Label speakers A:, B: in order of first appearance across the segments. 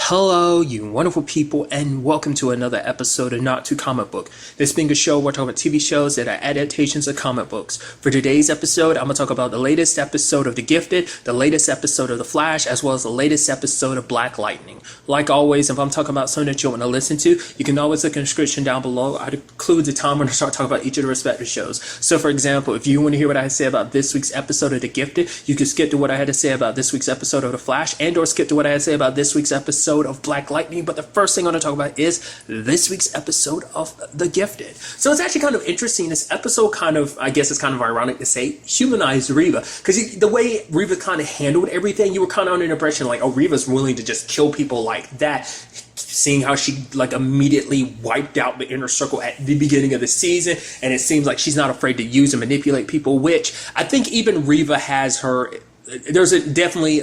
A: Hello, you wonderful people, and welcome to another episode of Not Too Comic Book. This being a show where I talk about TV shows that are adaptations of comic books. For today's episode, I'm going to talk about the latest episode of The Gifted, the latest episode of The Flash, as well as the latest episode of Black Lightning. Like always, if I'm talking about something that you want to listen to, you can always look in the description down below. I'd include the time when I start talking about each of the respective shows. So, for example, if you want to hear what I had to say about this week's episode of The Gifted, you can skip to what I had to say about this week's episode of The Flash, and or skip to what I had to say about this week's episode of Black Lightning. But the first thing I want to talk about is this week's episode of The Gifted. So it's actually kind of interesting. This episode kind of, I guess it's kind of ironic to say, humanized Reva. Because the way Reva kind of handled everything, you were kind of under the impression like, oh, Reva's willing to just kill people like that. Seeing how she like immediately wiped out the inner circle at the beginning of the season, and it seems like she's not afraid to use and manipulate people, which I think even Reva has her, there's a definitely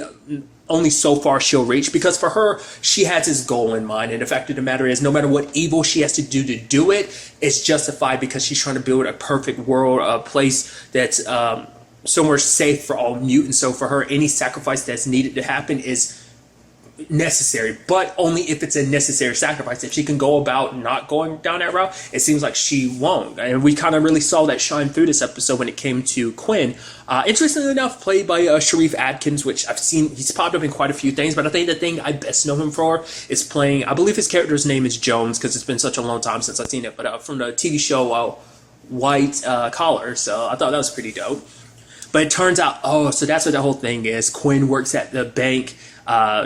A: only so far she'll reach, because for her, she has this goal in mind, and the fact of the matter is, no matter what evil she has to do it, it's justified because she's trying to build a perfect world, a place that's somewhere safe for all mutants. So for her, any sacrifice that's needed to happen is necessary, but only if it's a necessary sacrifice. If she can go about not going down that route, it seems like she won't. And we kind of really saw that shine through this episode when it came to Quinn. Interestingly enough, played by Sharif Adkins, which I've seen, he's popped up in quite a few things, but I think the thing I best know him for is playing, I believe his character's name is Jones, because it's been such a long time since I've seen it, but from the TV show White Collar, so I thought that was pretty dope. But it turns out, oh, so that's what the whole thing is. Quinn works at the bank,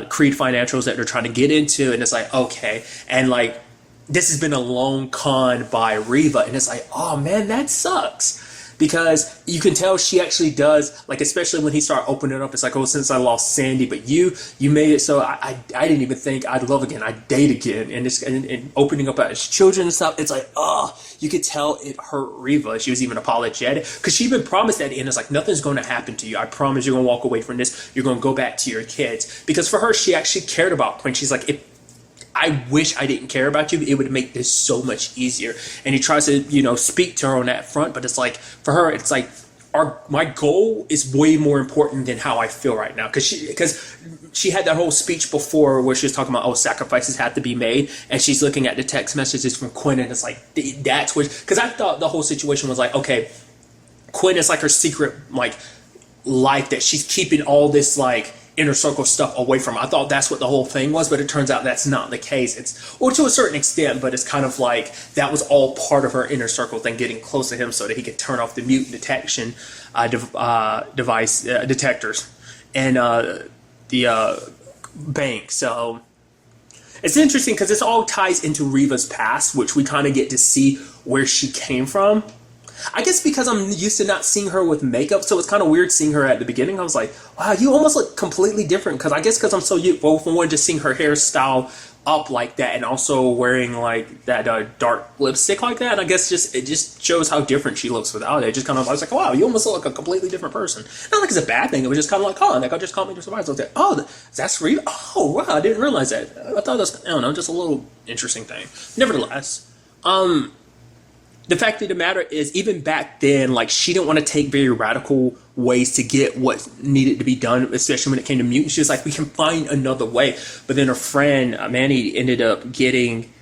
A: Creed Financials, that they're trying to get into, and it's like, okay, and like this has been a long con by Reva, and it's like, oh man, that sucks, because you can tell she actually does, like, especially when he started opening up, it's like, oh, since I lost Sandy, but you made it so I didn't even think I'd love again, I'd date again, and it's and opening up at his children and stuff, it's like, oh, you could tell it hurt Reva. She was even apologetic, because she even promised at the end, it's like, nothing's going to happen to you, I promise you're going to walk away from this, you're going to go back to your kids, because for her, she actually cared about Quinn. She's like, I wish I didn't care about you. It would make this so much easier. And he tries to, speak to her on that front. But it's like, for her, it's like, my goal is way more important than how I feel right now. Because she had that whole speech before where she was talking about, oh, sacrifices have to be made. And she's looking at the text messages from Quinn. And it's like, that's what, because I thought the whole situation was like, okay, Quinn is like her secret, like, life that she's keeping all this, like, inner circle stuff away from. I thought that's what the whole thing was, but it turns out that's not the case. Or to a certain extent, but it's kind of like that was all part of her inner circle thing, getting close to him so that he could turn off the mutant detection device detectors and the bank. So it's interesting because this all ties into Reva's past, which we kind of get to see where she came from. I guess because I'm used to not seeing her with makeup, so it's kind of weird seeing her at the beginning. I was like, wow, you almost look completely different. Because I guess because I'm so used, well, from one, just seeing her hairstyle up like that, and also wearing like that dark lipstick like that, and I guess it just shows how different she looks without it. It just kind of, I was like, wow, you almost look like a completely different person. Not like it's a bad thing. It was just kind of like, oh, that guy just caught me to surprise. I was like, oh, that's Reva. Oh, wow, I didn't realize that. I thought that was, I don't know, just a little interesting thing. Nevertheless, the fact of the matter is, even back then, like, she didn't want to take very radical ways to get what needed to be done, especially when it came to mutants. She was like, we can find another way. But then her friend, Manny, ended up getting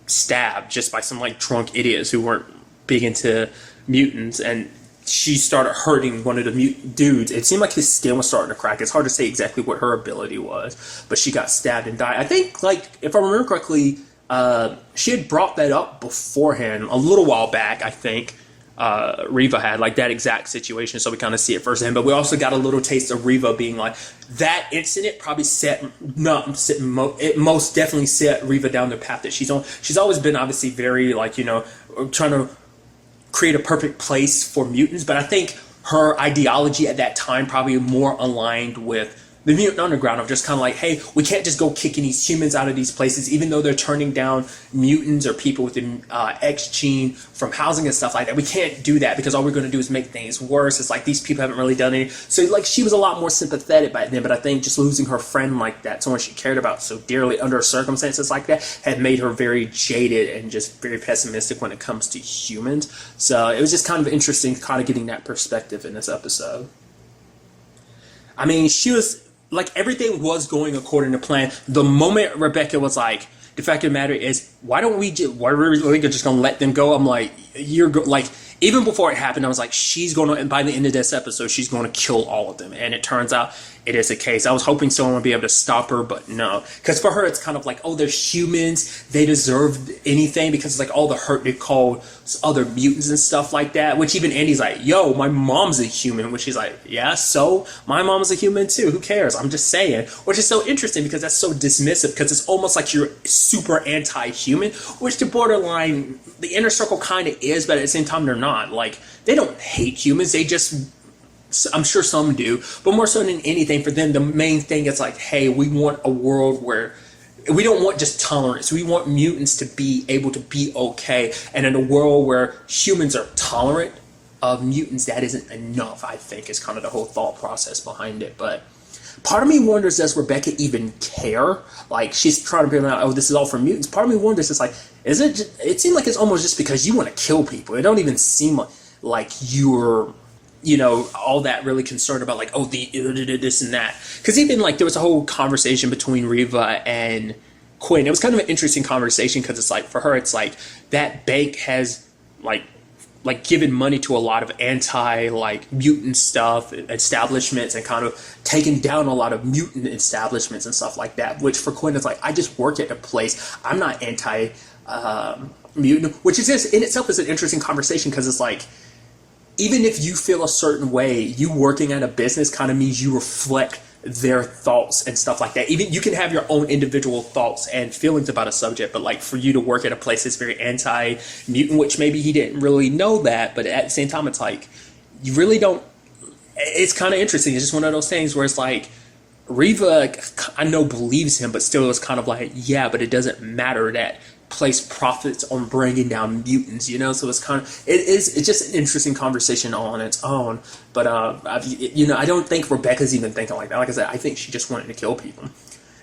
A: stabbed just by some, like, drunk idiots who weren't big into mutants. And she started hurting one of the mutant dudes. It seemed like his skin was starting to crack. It's hard to say exactly what her ability was. But she got stabbed and died. I think, like, if I remember correctly, she had brought that up beforehand a little while back, I think. Reva had, like, that exact situation, so we kind of see it firsthand. But we also got a little taste of Reva being like, that incident probably it most definitely set Reva down the path that she's on. She's always been obviously very, like, trying to create a perfect place for mutants, but I think her ideology at that time probably more aligned with the mutant underground, of just kind of like, hey, we can't just go kicking these humans out of these places, even though they're turning down mutants or people with the X gene from housing and stuff like that. We can't do that because all we're going to do is make things worse. It's like these people haven't really done anything. So, like, she was a lot more sympathetic back then, but I think just losing her friend like that, someone she cared about so dearly under circumstances like that, had made her very jaded and just very pessimistic when it comes to humans. So it was just kind of interesting kind of getting that perspective in this episode. I mean, she was like everything was going according to plan. The moment Rebecca was like, the fact of the matter is, why are we just gonna let them go? I'm like, like, even before it happened, I was like, she's gonna, and by the end of this episode, she's gonna kill all of them. And it turns out it is the case. I was hoping someone would be able to stop her, but no. Because for her, it's kind of like, oh, they're humans. They deserve anything, because it's like all the hurt they called other mutants and stuff like that. Which even Andy's like, yo, my mom's a human. Which she's like, yeah, so my mom's a human too. Who cares? I'm just saying. Which is so interesting, because that's so dismissive, because it's almost like you're super anti-human, which the borderline, the inner circle kind of is, but at the same time, they're not. Like, they don't hate humans. They just, I'm sure some do, but more so than anything, for them, the main thing is like, hey, we want a world where we don't want just tolerance. We want mutants to be able to be okay. And in a world where humans are tolerant of mutants, that isn't enough, I think, is kind of the whole thought process behind it. But part of me wonders, does Rebecca even care? Like, she's trying to be like, oh, this is all for mutants. Part of me wonders, it's like, is it just, it seems like it's almost just because you want to kill people. It don't even seem like you're, you know, all that really concerned about, like, oh, the this and that. Because even, like, there was a whole conversation between Reva and Quinn. It was kind of an interesting conversation, because it's like, for her, it's like, that bank has, like given money to a lot of mutant stuff, establishments, and kind of taken down a lot of mutant establishments and stuff like that. Which for Quinn is like, I just work at a place. I'm not mutant, which is just in itself is an interesting conversation, because it's like, even if you feel a certain way, you working at a business kind of means you reflect their thoughts and stuff like that. Even you can have your own individual thoughts and feelings about a subject, but like for you to work at a place that's very anti-mutant, which maybe he didn't really know that, but at the same time, it's like, you really don't, it's kind of interesting. It's just one of those things where it's like, Reva, I know, believes him, but still is kind of like, yeah, but it doesn't matter that place profits on bringing down mutants, you know. So it's kind of, it's just an interesting conversation all on its own. But I don't think Rebecca's even thinking like that. Like I said, I think she just wanted to kill people.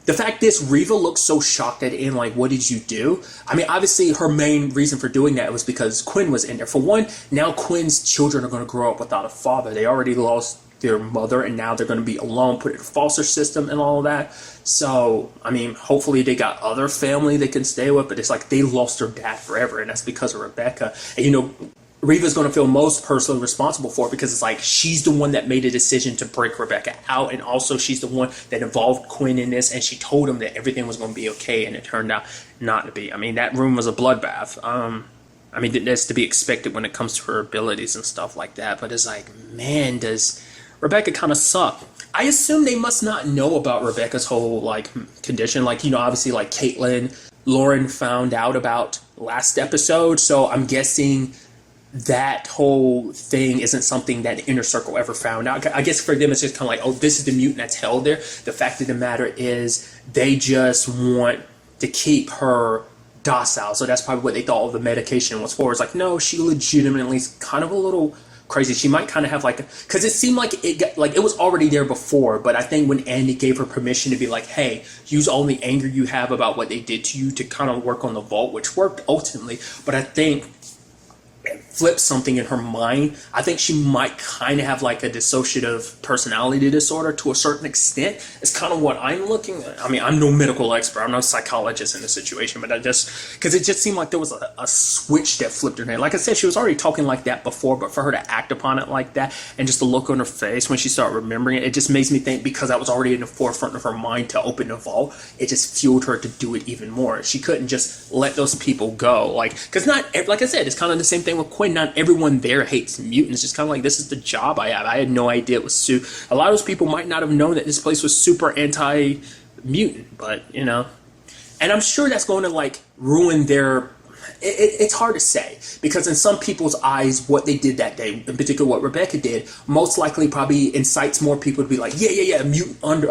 A: The fact is, Reva looks so shocked at it, like, what did you do? I mean, obviously her main reason for doing that was because Quinn was in there. For one, now Quinn's children are going to grow up without a father. They already lost their mother, and now they're going to be alone, put in a foster system and all of that. So, I mean, hopefully they got other family they can stay with, but it's like they lost their dad forever, and that's because of Rebecca. And, you know, Reva's going to feel most personally responsible for it, because it's like she's the one that made a decision to break Rebecca out, and also she's the one that involved Quinn in this, and she told him that everything was going to be okay, and it turned out not to be. I mean, that room was a bloodbath. I mean, that's to be expected when it comes to her abilities and stuff like that, but it's like, man, does Rebecca kind of suck. I assume they must not know about Rebecca's whole, like, condition. Like, you know, obviously, like, Lauren found out about last episode, so I'm guessing that whole thing isn't something that the inner circle ever found out. I guess for them, it's just kind of like, oh, this is the mutant that's held there. The fact of the matter is, they just want to keep her docile. So that's probably what they thought all the medication was for. It's like, no, she legitimately is kind of a little crazy. She might kind of have like, because it seemed like it was already there before, but I think when Andy gave her permission to be like, hey, use all the anger you have about what they did to you to kind of work on the vault, which worked ultimately, but I think it flipped something in her mind. I think she might kind of have like a dissociative personality disorder to a certain extent. It's kind of what I'm looking at. I mean, I'm no medical expert. I'm no psychologist in the situation, but because it just seemed like there was a switch that flipped her head. Like I said, she was already talking like that before, but for her to act upon it like that and just the look on her face when she started remembering it, it just makes me think, because that was already in the forefront of her mind to open the vault, it just fueled her to do it even more. She couldn't just let those people go. Like, because like I said, it's kind of the same thing with Quinn. Not everyone there hates mutants. It's kind of like, this is the job I have. I had no idea it was a lot of those people might not have known that this place was super anti-mutant, but you know, and I'm sure that's going to like ruin their, it's hard to say, because in some people's eyes, what they did that day, in particular what Rebecca did, most likely probably incites more people to be like, yeah, mutant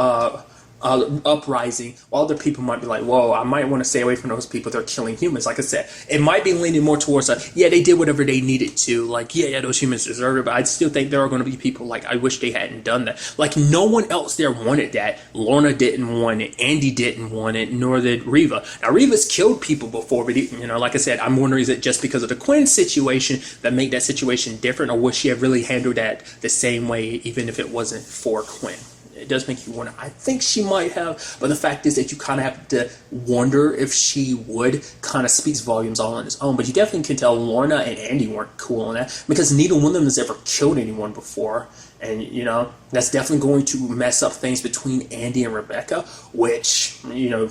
A: uprising, while other people might be like, whoa, I might want to stay away from those people. They're killing humans. Like I said, it might be leaning more towards yeah, they did whatever they needed to, like, yeah, those humans deserve it, but I still think there are going to be people like, I wish they hadn't done that. Like, no one else there wanted that. Lorna didn't want it, Andy didn't want it, nor did Reva. Now, Reva's killed people before, but you know, like I said, I'm wondering, is it just because of the Quinn situation that made that situation different, or would she have really handled that the same way even if it wasn't for Quinn? it does make you wonder. I think she might have, but the fact is that you kind of have to wonder if she would. Kind of speaks volumes all on its own. But you definitely can tell Lorna and Andy weren't cool on that, because neither one of them has ever killed anyone before. And, you know, that's definitely going to mess up things between Andy and Rebecca, which, you know,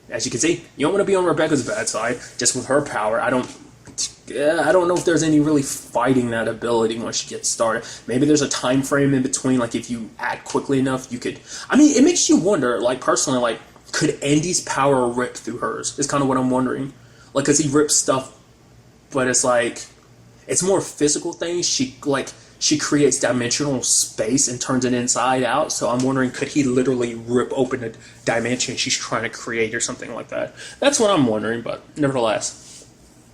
A: as you can see, you don't want to be on Rebecca's bad side, just with her power. I don't know if there's any really fighting that ability once she gets started. Maybe there's a time frame in between, like if you act quickly enough, you could... I mean, it makes you wonder, like, personally, like, could Andy's power rip through hers? Is kind of what I'm wondering. Like, because he rips stuff, but it's like... It's more physical things. She creates dimensional space and turns it inside out. So I'm wondering, could he literally rip open a dimension she's trying to create or something like that? That's what I'm wondering, but nevertheless.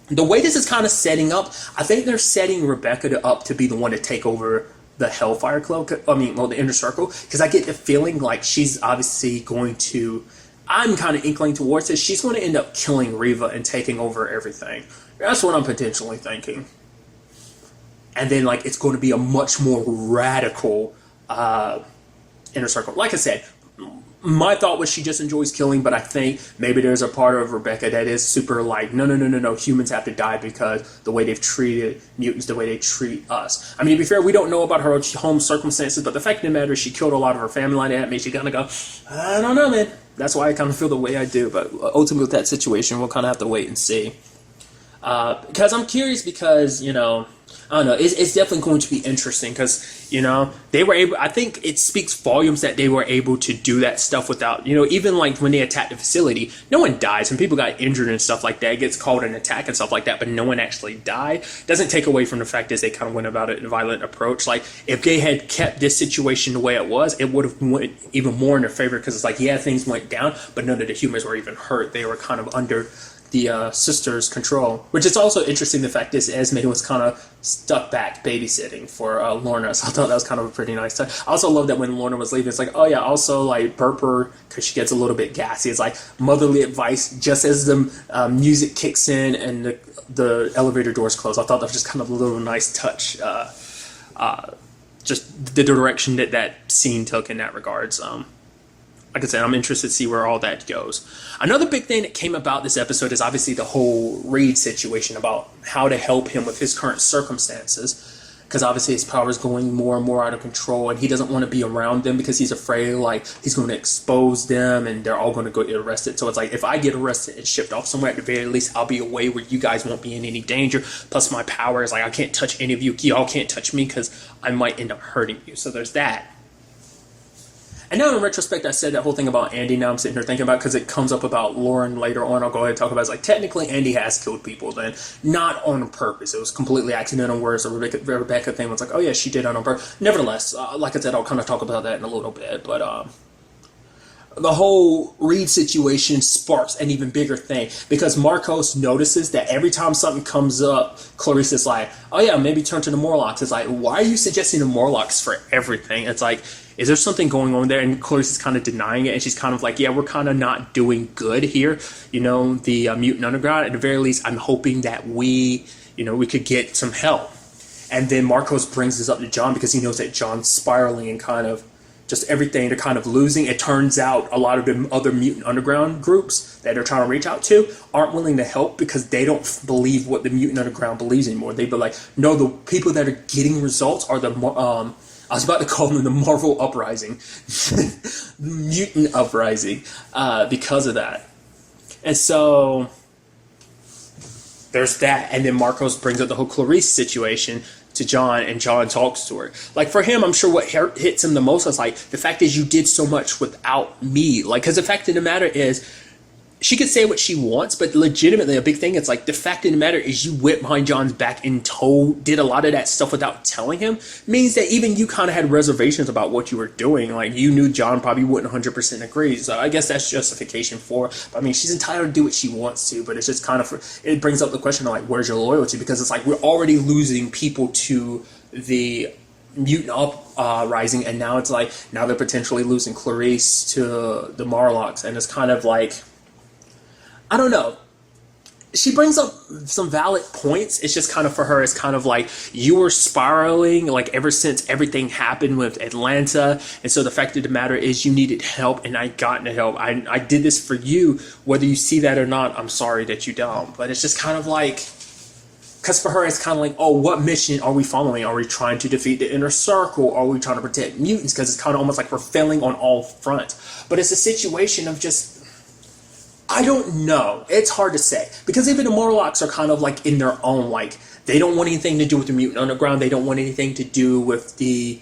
A: The way this is kind of setting up, I think they're setting Rebecca up to be the one to take over the Hellfire Club. The Inner Circle. Because I get the feeling like she's obviously going to... I'm kind of inkling towards it. She's going to end up killing Reva and taking over everything. That's what I'm potentially thinking. And then, like, it's going to be a much more radical Inner Circle. Like I said, my thought was she just enjoys killing, but I think maybe there's a part of Rebecca that is super like, no, humans have to die because the way they've treated mutants, the way they treat us. I mean, to be fair, we don't know about her home circumstances, but the fact of the matter is she killed a lot of her family like that. Makes you kind of go, I don't know, man. That's why I kind of feel the way I do. But ultimately with that situation, we'll kind of have to wait and see. Because I'm curious because, you know, I don't know, it's definitely going to be interesting because, you know, they were able, I think it speaks volumes that they were able to do that stuff without, you know, even like when they attacked the facility, no one dies. When people got injured and stuff like that, it gets called an attack and stuff like that, but no one actually died. Doesn't take away from the fact that they kind of went about it in a violent approach. Like, if they had kept this situation the way it was, it would have went even more in their favor because it's like, yeah, things went down, but none of the humans were even hurt. They were kind of under the sister's control, which is also interesting. The fact is Esme was kind of stuck back babysitting for Lorna, so I thought that was kind of a pretty nice touch. I also love that when Lorna was leaving, it's like, oh yeah, also like burp her because she gets a little bit gassy. It's like motherly advice just as the music kicks in and the elevator doors close. I thought that was just kind of a little nice touch, just the direction that scene took in that regards. Like I said, I'm interested to see where all that goes. Another big thing that came about this episode is obviously the whole Reed situation about how to help him with his current circumstances. Because obviously his power is going more and more out of control, and he doesn't want to be around them because he's afraid like he's going to expose them and they're all going to go get arrested. So it's like, if I get arrested and shipped off somewhere, at the very least I'll be away where you guys won't be in any danger. Plus my power is like, I can't touch any of you. Y'all can't touch me because I might end up hurting you. So there's that. And now in retrospect, I said that whole thing about Andy. Now I'm sitting here thinking about, because it comes up about Lauren later on. I'll go ahead and talk about it. It's like, technically Andy has killed people then, not on purpose. It was completely accidental, whereas the Rebecca thing was like, oh yeah, she did it on purpose. Nevertheless, like I said, I'll kind of talk about that in a little bit. But the whole Reed situation sparks an even bigger thing, because Marcos notices that every time something comes up, Clarice is like, oh yeah, maybe turn to the Morlocks. It's like, why are you suggesting the Morlocks for everything? It's like, is there something going on there? And Clarice is kind of denying it, and she's kind of like, yeah, we're kind of not doing good here. You know, the Mutant Underground, at the very least, I'm hoping that we could get some help. And then Marcos brings this up to John because he knows that John's spiraling and kind of just everything they're kind of losing. It turns out a lot of the other Mutant Underground groups that they're trying to reach out to aren't willing to help because they don't believe what the Mutant Underground believes anymore. They be like, no, the people that are getting results are the I was about to call them the Marvel Uprising, Mutant Uprising, because of that. And so there's that. And then Marcos brings up the whole Clarice situation to John, and John talks to her. Like, for him, I'm sure what hits him the most is like, the fact is you did so much without me. Like, because the fact of the matter is, she could say what she wants, but legitimately a big thing, it's like, the fact of the matter is you went behind John's back and did a lot of that stuff without telling him, means that even you kind of had reservations about what you were doing. Like, you knew John probably wouldn't 100% agree. So I guess that's justification for it. But I mean, she's entitled to do what she wants to, but it's just kind of, it brings up the question of like, where's your loyalty? Because it's like, we're already losing people to the Mutant Uprising, and now it's like, now they're potentially losing Clarice to the Morlocks, and it's kind of like, I don't know. she brings up some valid points. It's just kind of for her, it's kind of like you were spiraling like ever since everything happened with Atlanta. And so the fact of the matter is you needed help and I got the help. I did this for you, whether you see that or not. I'm sorry that you don't. But it's just kind of like, because for her, it's kind of like, oh, what mission are we following? Are we trying to defeat the inner circle? Are we trying to protect mutants? Because it's kind of almost like we're failing on all fronts. But it's a situation of just, I don't know. It's hard to say. Because even the Morlocks are kind of like in their own, like, they don't want anything to do with the Mutant Underground. They don't want anything to do with the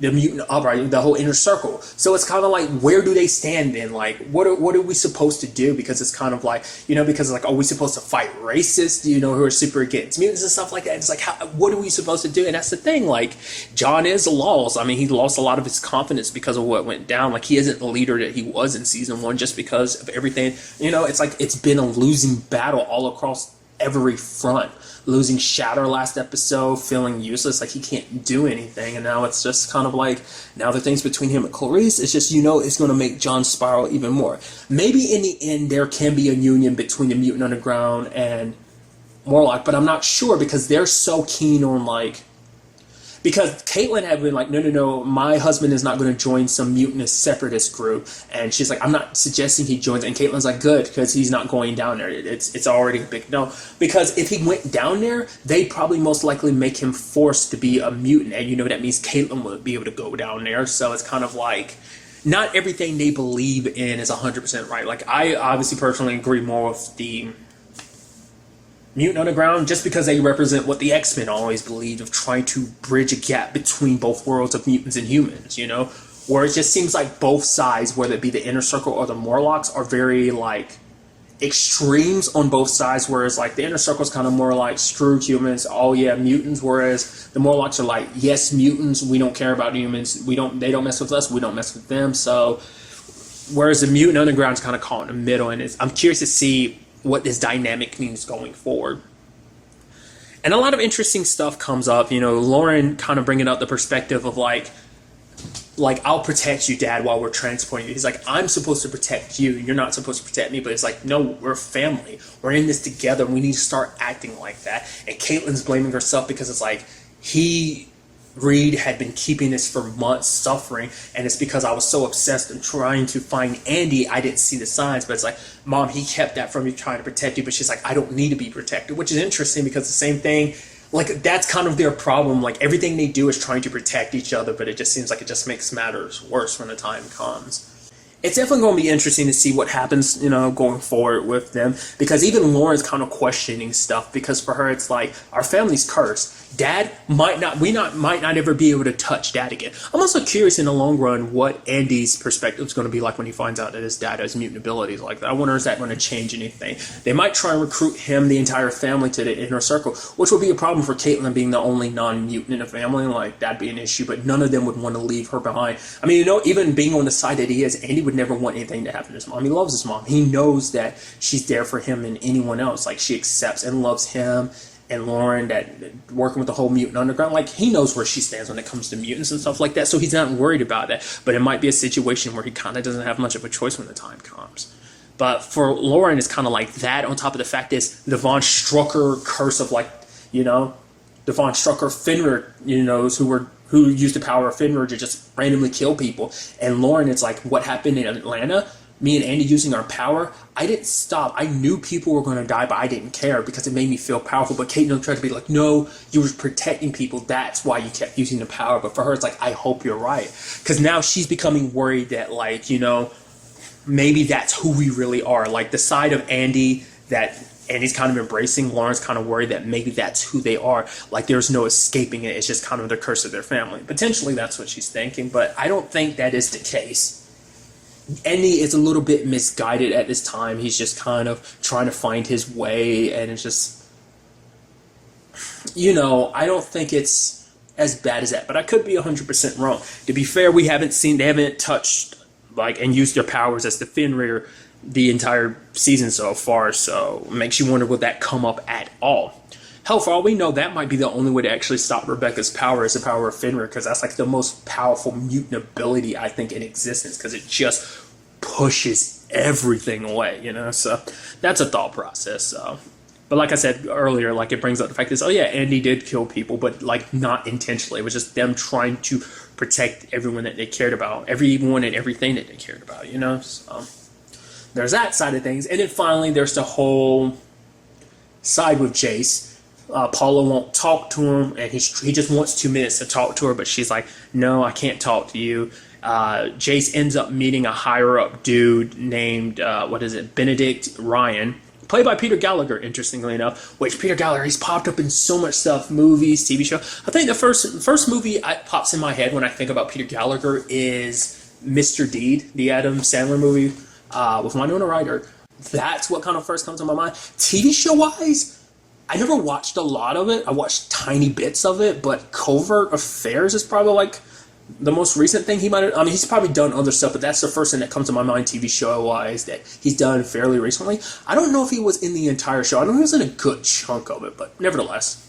A: mutant uprising, the whole inner circle. So it's kind of like, where do they stand then? Like, what are we supposed to do? Because it's kind of like, because like, are we supposed to fight racists, who are super against mutants and stuff like that? It's like, what are we supposed to do? And that's the thing, like, John is lost. I mean, he lost a lot of his confidence because of what went down. Like, he isn't the leader that he was in season 1 just because of everything. It's like, it's been a losing battle all across every front. Losing Shatter last episode, feeling useless, like he can't do anything, and now it's just kind of like, now the things between him and Clarice, it's just, it's going to make John spiral even more. Maybe in the end there can be a union between the Mutant Underground and Morlock, but I'm not sure because they're so keen on like, because Caitlyn had been like, no, my husband is not going to join some mutinous separatist group. And she's like, I'm not suggesting he joins. And Caitlyn's like, good, because he's not going down there. It's already a big no. Because if he went down there, they'd probably most likely make him forced to be a mutant. And that means Caitlyn would be able to go down there. So it's kind of like, not everything they believe in is 100% right. Like, I obviously personally agree more with the Mutant Underground, just because they represent what the X-Men always believed of trying to bridge a gap between both worlds of mutants and humans, where it just seems like both sides, whether it be the Inner Circle or the Morlocks, are very like extremes on both sides, whereas like the Inner Circle is kind of more like screw humans, oh yeah, mutants, whereas the Morlocks are like, yes, mutants, we don't care about humans, they don't mess with us, we don't mess with them. So whereas the Mutant Underground is kind of caught in the middle, and I'm curious to see what this dynamic means going forward. And a lot of interesting stuff comes up, Lauren kind of bringing up the perspective of like, I'll protect you, Dad, while we're transporting you. He's like, I'm supposed to protect you, you're not supposed to protect me. But it's like, no, we're family, we're in this together, we need to start acting like that. And Caitlyn's blaming herself because it's like, Reed had been keeping this for months, suffering, and it's because I was so obsessed in trying to find Andy, I didn't see the signs. But it's like, Mom, he kept that from you, trying to protect you. But she's like, I don't need to be protected, which is interesting because the same thing, like, that's kind of their problem. Like, everything they do is trying to protect each other, but it just seems like it just makes matters worse when the time comes. It's definitely going to be interesting to see what happens, going forward with them, because even Lauren's kind of questioning stuff, because for her, it's like, our family's cursed. Dad might not ever be able to touch Dad again. I'm also curious in the long run what Andy's perspective is going to be like when he finds out that his dad has mutant abilities like that. I wonder, is that going to change anything? They might try and recruit him, the entire family, to the inner circle, which would be a problem for Caitlyn being the only non-mutant in the family. Like, that'd be an issue, but none of them would want to leave her behind. I mean, even being on the side that he is, Andy would never want anything to happen to his mom. He loves his mom. He knows that she's there for him and anyone else. Like, she accepts and loves him. And Lauren, that working with the whole Mutant Underground, like, he knows where she stands when it comes to mutants and stuff like that, so he's not worried about that. But it might be a situation where he kind of doesn't have much of a choice when the time comes. But for Lauren, it's kind of like that, on top of the fact is the Von Strucker curse of, like, the Von Strucker Fenrir, who used the power of Fenrir to just randomly kill people. And Lauren, it's like, what happened in Atlanta? Me and Andy using our power, I didn't stop. I knew people were going to die, but I didn't care because it made me feel powerful. But Caitlyn tried to be like, no, you were protecting people. That's why you kept using the power. But for her, it's like, I hope you're right. Because now she's becoming worried that, like, maybe that's who we really are. Like, the side of Andy that Andy's kind of embracing, Lauren's kind of worried that maybe that's who they are. Like, there's no escaping it. It's just kind of the curse of their family. Potentially, that's what she's thinking. But I don't think that is the case. Andy is a little bit misguided at this time. He's just kind of trying to find his way, and it's just, I don't think it's as bad as that, but I could be 100% wrong. To be fair, they haven't touched, like, and used their powers as the Fenrir the entire season so far, so it makes you wonder, will that come up at all? Hell, for all we know, that might be the only way to actually stop Rebecca's power, is the power of Fenrir, because that's like the most powerful mutant ability, I think, in existence, because it just pushes everything away, so that's a thought process. But like I said earlier, like it brings up the fact that, oh yeah, Andy did kill people, but like not intentionally. It was just them trying to protect everyone that they cared about, everyone and everything that they cared about, so there's that side of things. And then finally there's the whole side with Jace. Paula won't talk to him, and he just wants 2 minutes to talk to her, but she's like, no, I can't talk to you. Jace ends up meeting a higher up dude named Benedict Ryan, played by Peter Gallagher, interestingly enough, which Peter Gallagher, he's popped up in so much stuff, movies, TV show. I think the first movie that pops in my head when I think about Peter Gallagher is Mr. Deed, the Adam Sandler movie with Winona Ryder. That's what kind of first comes to my mind. TV show wise, I never watched a lot of it. I watched tiny bits of it, but Covert Affairs is probably like the most recent thing he might have. I mean, he's probably done other stuff, but that's the first thing that comes to my mind TV show wise that he's done fairly recently. I don't know if he was in the entire show. I know he was in a good chunk of it, but nevertheless.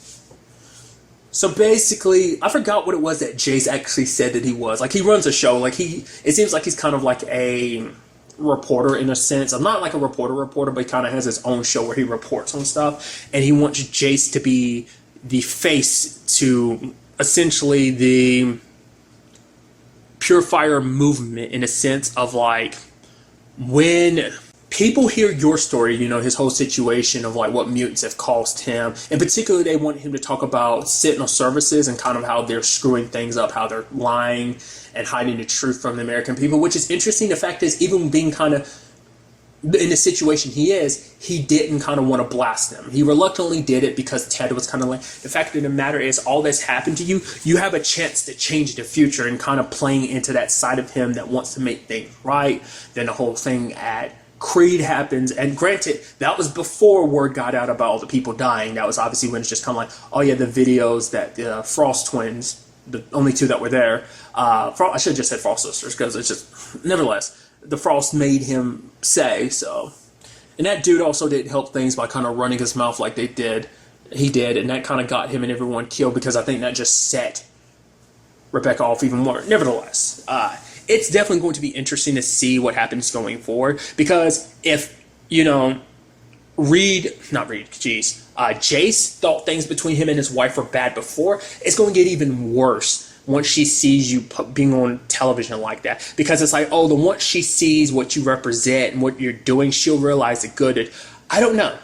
A: So basically, I forgot what it was that Jace actually said that he was. Like, he runs a show. Like, it seems like he's kind of like a reporter in a sense. I'm not like a reporter, but he kind of has his own show where he reports on stuff, and he wants Jace to be the face to essentially the Purifier movement, in a sense of like, when people hear your story, his whole situation of like what mutants have caused him. In particular, they want him to talk about Sentinel services and kind of how they're screwing things up, how they're lying and hiding the truth from the American people, which is interesting. The fact is, even being kind of in the situation he didn't kind of want to blast them. He reluctantly did it because Ted was kind of like, the fact of the matter is, all that's happened to you, you have a chance to change the future, and kind of playing into that side of him that wants to make things right. Then the whole thing at Creed happens, and granted, that was before word got out about all the people dying. That was obviously when it's just kind of like, oh yeah, the videos that the Frost twins, the only 2 that were there, I should have just said Frost sisters, because it's just, nevertheless, the Frost made him say so. And that dude also didn't help things by kind of running his mouth like he did, and that kind of got him and everyone killed, because I think that just set Rebecca off even more. Nevertheless, it's definitely going to be interesting to see what happens going forward, because if, Jace thought things between him and his wife were bad before, it's going to get even worse once she sees you being on television like that, because it's like, oh, once she sees what you represent and what you're doing, she'll realize the good. I don't know.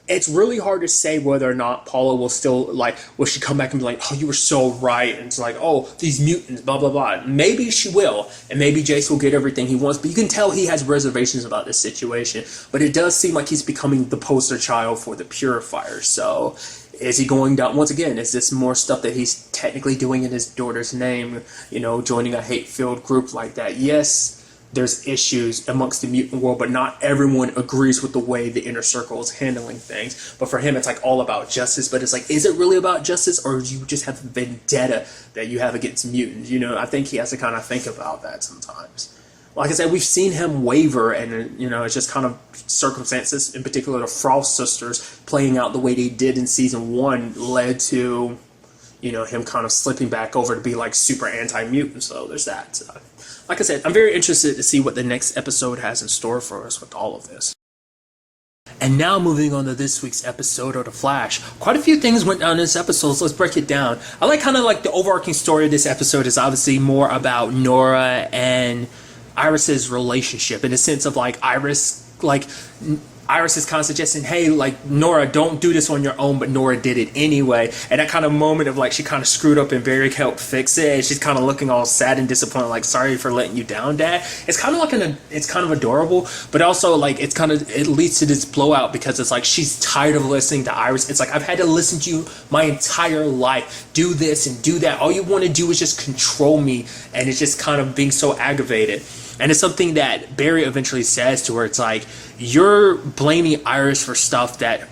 A: It's really hard to say whether or not Paula will still, will she come back and be like, oh, you were so right, and it's like, oh, these mutants, blah, blah, blah. Maybe she will, and maybe Jace will get everything he wants, but you can tell he has reservations about this situation. But it does seem like he's becoming the poster child for the Purifier. So is he going down, once again, is this more stuff that he's technically doing in his daughter's name, joining a hate-filled group like that? Yes, there's issues amongst the mutant world, but not everyone agrees with the way the inner circle is handling things. But for him, it's like all about justice. But it's like, is it really about justice, or do you just have a vendetta that you have against mutants? I think he has to kind of think about that sometimes. Like I said, we've seen him waver, and it's just kind of circumstances, in particular the Frost sisters playing out the way they did in season 1 led to, him kind of slipping back over to be like super anti-mutant. So there's that. Like I said, I'm very interested to see what the next episode has in store for us with all of this. And now moving on to this week's episode of The Flash. Quite a few things went down in this episode, so let's break it down. I like the overarching story of this episode is obviously more about Nora and Iris's relationship, in the sense of Iris is kind of suggesting, hey, Nora, don't do this on your own, but Nora did it anyway. And that kind of moment of she kind of screwed up and Barry helped fix it, and she's kind of looking all sad and disappointed, sorry for letting you down, Dad. It's kind of it's kind of adorable, but also it leads to this blowout, because it's she's tired of listening to Iris. It's I've had to listen to you my entire life, do this and do that. All you want to do is just control me, and it's just kind of being so aggravated. And it's something that Barry eventually says to her. It's you're blaming Iris for stuff that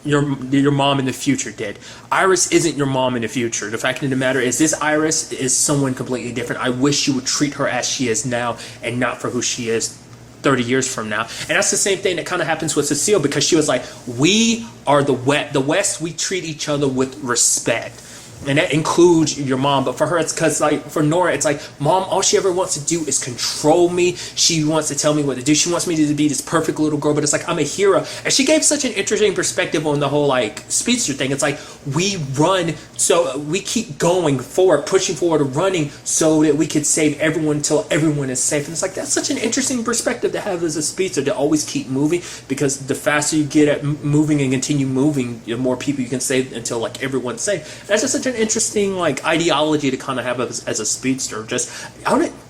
A: your mom in the future did. Iris isn't your mom in the future. The fact of the matter is, this Iris is someone completely different. I wish you would treat her as she is now, and not for who she is 30 years from now. And that's the same thing that kind of happens with Cecile, because she was we are the West, we treat each other with respect. And that includes your mom. But for her, it's because, like, for Nora, it's like, mom, all she ever wants to do is control me. She wants to tell me what to do. She wants me to be this perfect little girl. But it's like, I'm a hero. And she gave such an interesting perspective on the whole, like, speedster thing. It's like, we run, so we keep going forward, pushing forward, running so that we could save everyone until everyone is safe. And it's like, that's such an interesting perspective to have as a speedster, to always keep moving, because the faster you get at moving and continue moving, the more people you can save until, like, everyone's safe. That's just such an interesting, like, ideology to kind of have as a speedster.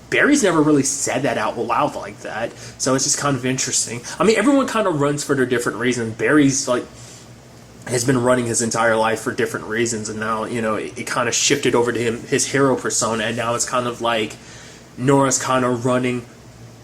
A: Barry's never really said that out loud like that, so it's just kind of interesting. I mean, everyone kind of runs for their different reasons. Barry's, like, has been running his entire life for different reasons, and now, you know, it kind of shifted over to him, his hero persona, and now it's kind of like Nora's kind of running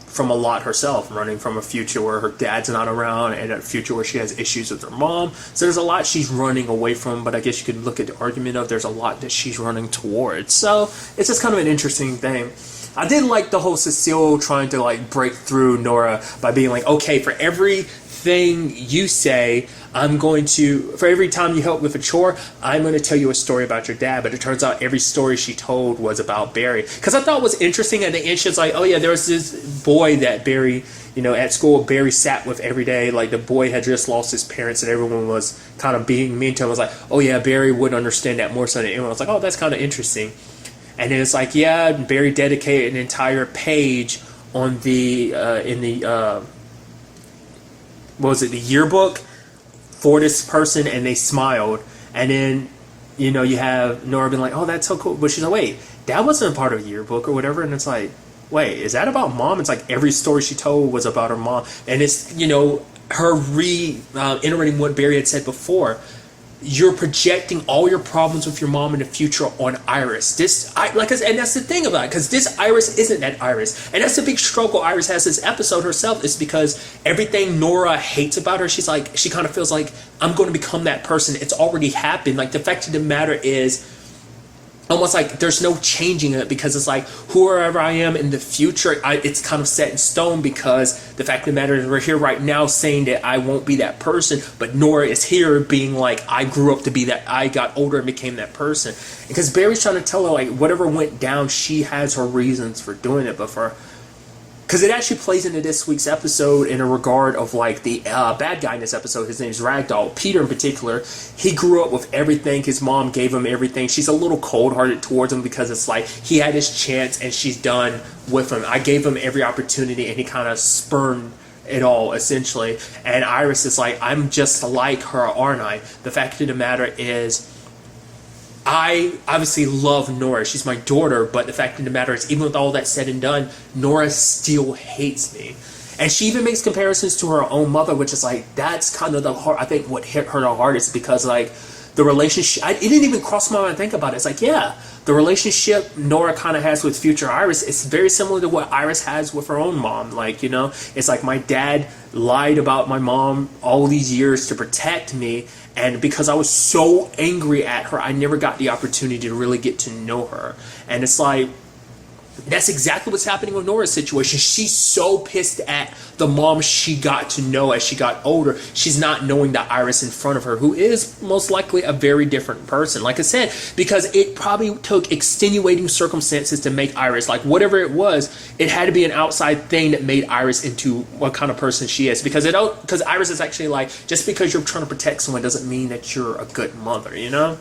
A: from a lot herself, running from a future where her dad's not around, and a future where she has issues with her mom. So there's a lot she's running away from, but I guess you could look at the argument of there's a lot that she's running towards. So it's just kind of an interesting thing. I did like the whole Cecile trying to, like, break through Nora by being like, okay, for everything you say, for every time you help with a chore, I'm going to tell you a story about your dad. But it turns out every story she told was about Barry. Because I thought it was interesting at the end, she was like, oh yeah, there was this boy that Barry, you know, at school, Barry sat with every day. Like, the boy had just lost his parents, and everyone was kind of being mean to him. I was like, oh yeah, Barry would understand that more so than anyone. I was like, oh, that's kind of interesting. And then it's like, yeah, Barry dedicated an entire page on the the yearbook for this person, and they smiled. And then, you know, you have Nora being like, oh, that's so cool. But she's like, wait, that wasn't a part of the yearbook or whatever. And it's like, wait, is that about mom? It's like every story she told was about her mom. And it's, you know, her reiterating what Barry had said before. You're projecting all your problems with your mom in the future on Iris. And that's the thing about it, because this Iris isn't that Iris. And that's the big struggle Iris has this episode herself, is because everything Nora hates about her, she kind of feels like, I'm going to become that person. It's already happened. Like, the fact of the matter is, almost like there's no changing it, because it's like, whoever I am in the future, it's kind of set in stone, because the fact of the matter is, we're here right now saying that I won't be that person, but Nora is here being like, I grew up to be that, I got older and became that person. Because Barry's trying to tell her, like, whatever went down, she has her reasons for doing it, because it actually plays into this week's episode in a regard of, like, the bad guy in this episode. His name's Ragdoll. Peter in particular, he grew up with everything. His mom gave him everything. She's a little cold-hearted towards him, because it's like, he had his chance and she's done with him. I gave him every opportunity and he kind of spurned it all, essentially. And Iris is like, I'm just like her, aren't I? The fact of the matter is, I obviously love Nora. She's my daughter, but the fact of the matter is, even with all that said and done, Nora still hates me. And she even makes comparisons to her own mother, which is like, that's kind of I think what hit her the hardest, because, like, the relationship, it didn't even cross my mind to think about it. It's like, yeah, the relationship Nora kind of has with future Iris, it's very similar to what Iris has with her own mom. Like, you know, it's like, my dad lied about my mom all these years to protect me, and because I was so angry at her, I never got the opportunity to really get to know her. And it's like, that's exactly what's happening with Nora's situation. She's so pissed at the mom she got to know as she got older. She's not knowing the Iris in front of her, who is most likely a very different person. Like I said, because it probably took extenuating circumstances to make Iris, like, whatever it was, it had to be an outside thing that made Iris into what kind of person she is. Because Iris is actually like, just because you're trying to protect someone doesn't mean that you're a good mother, you know?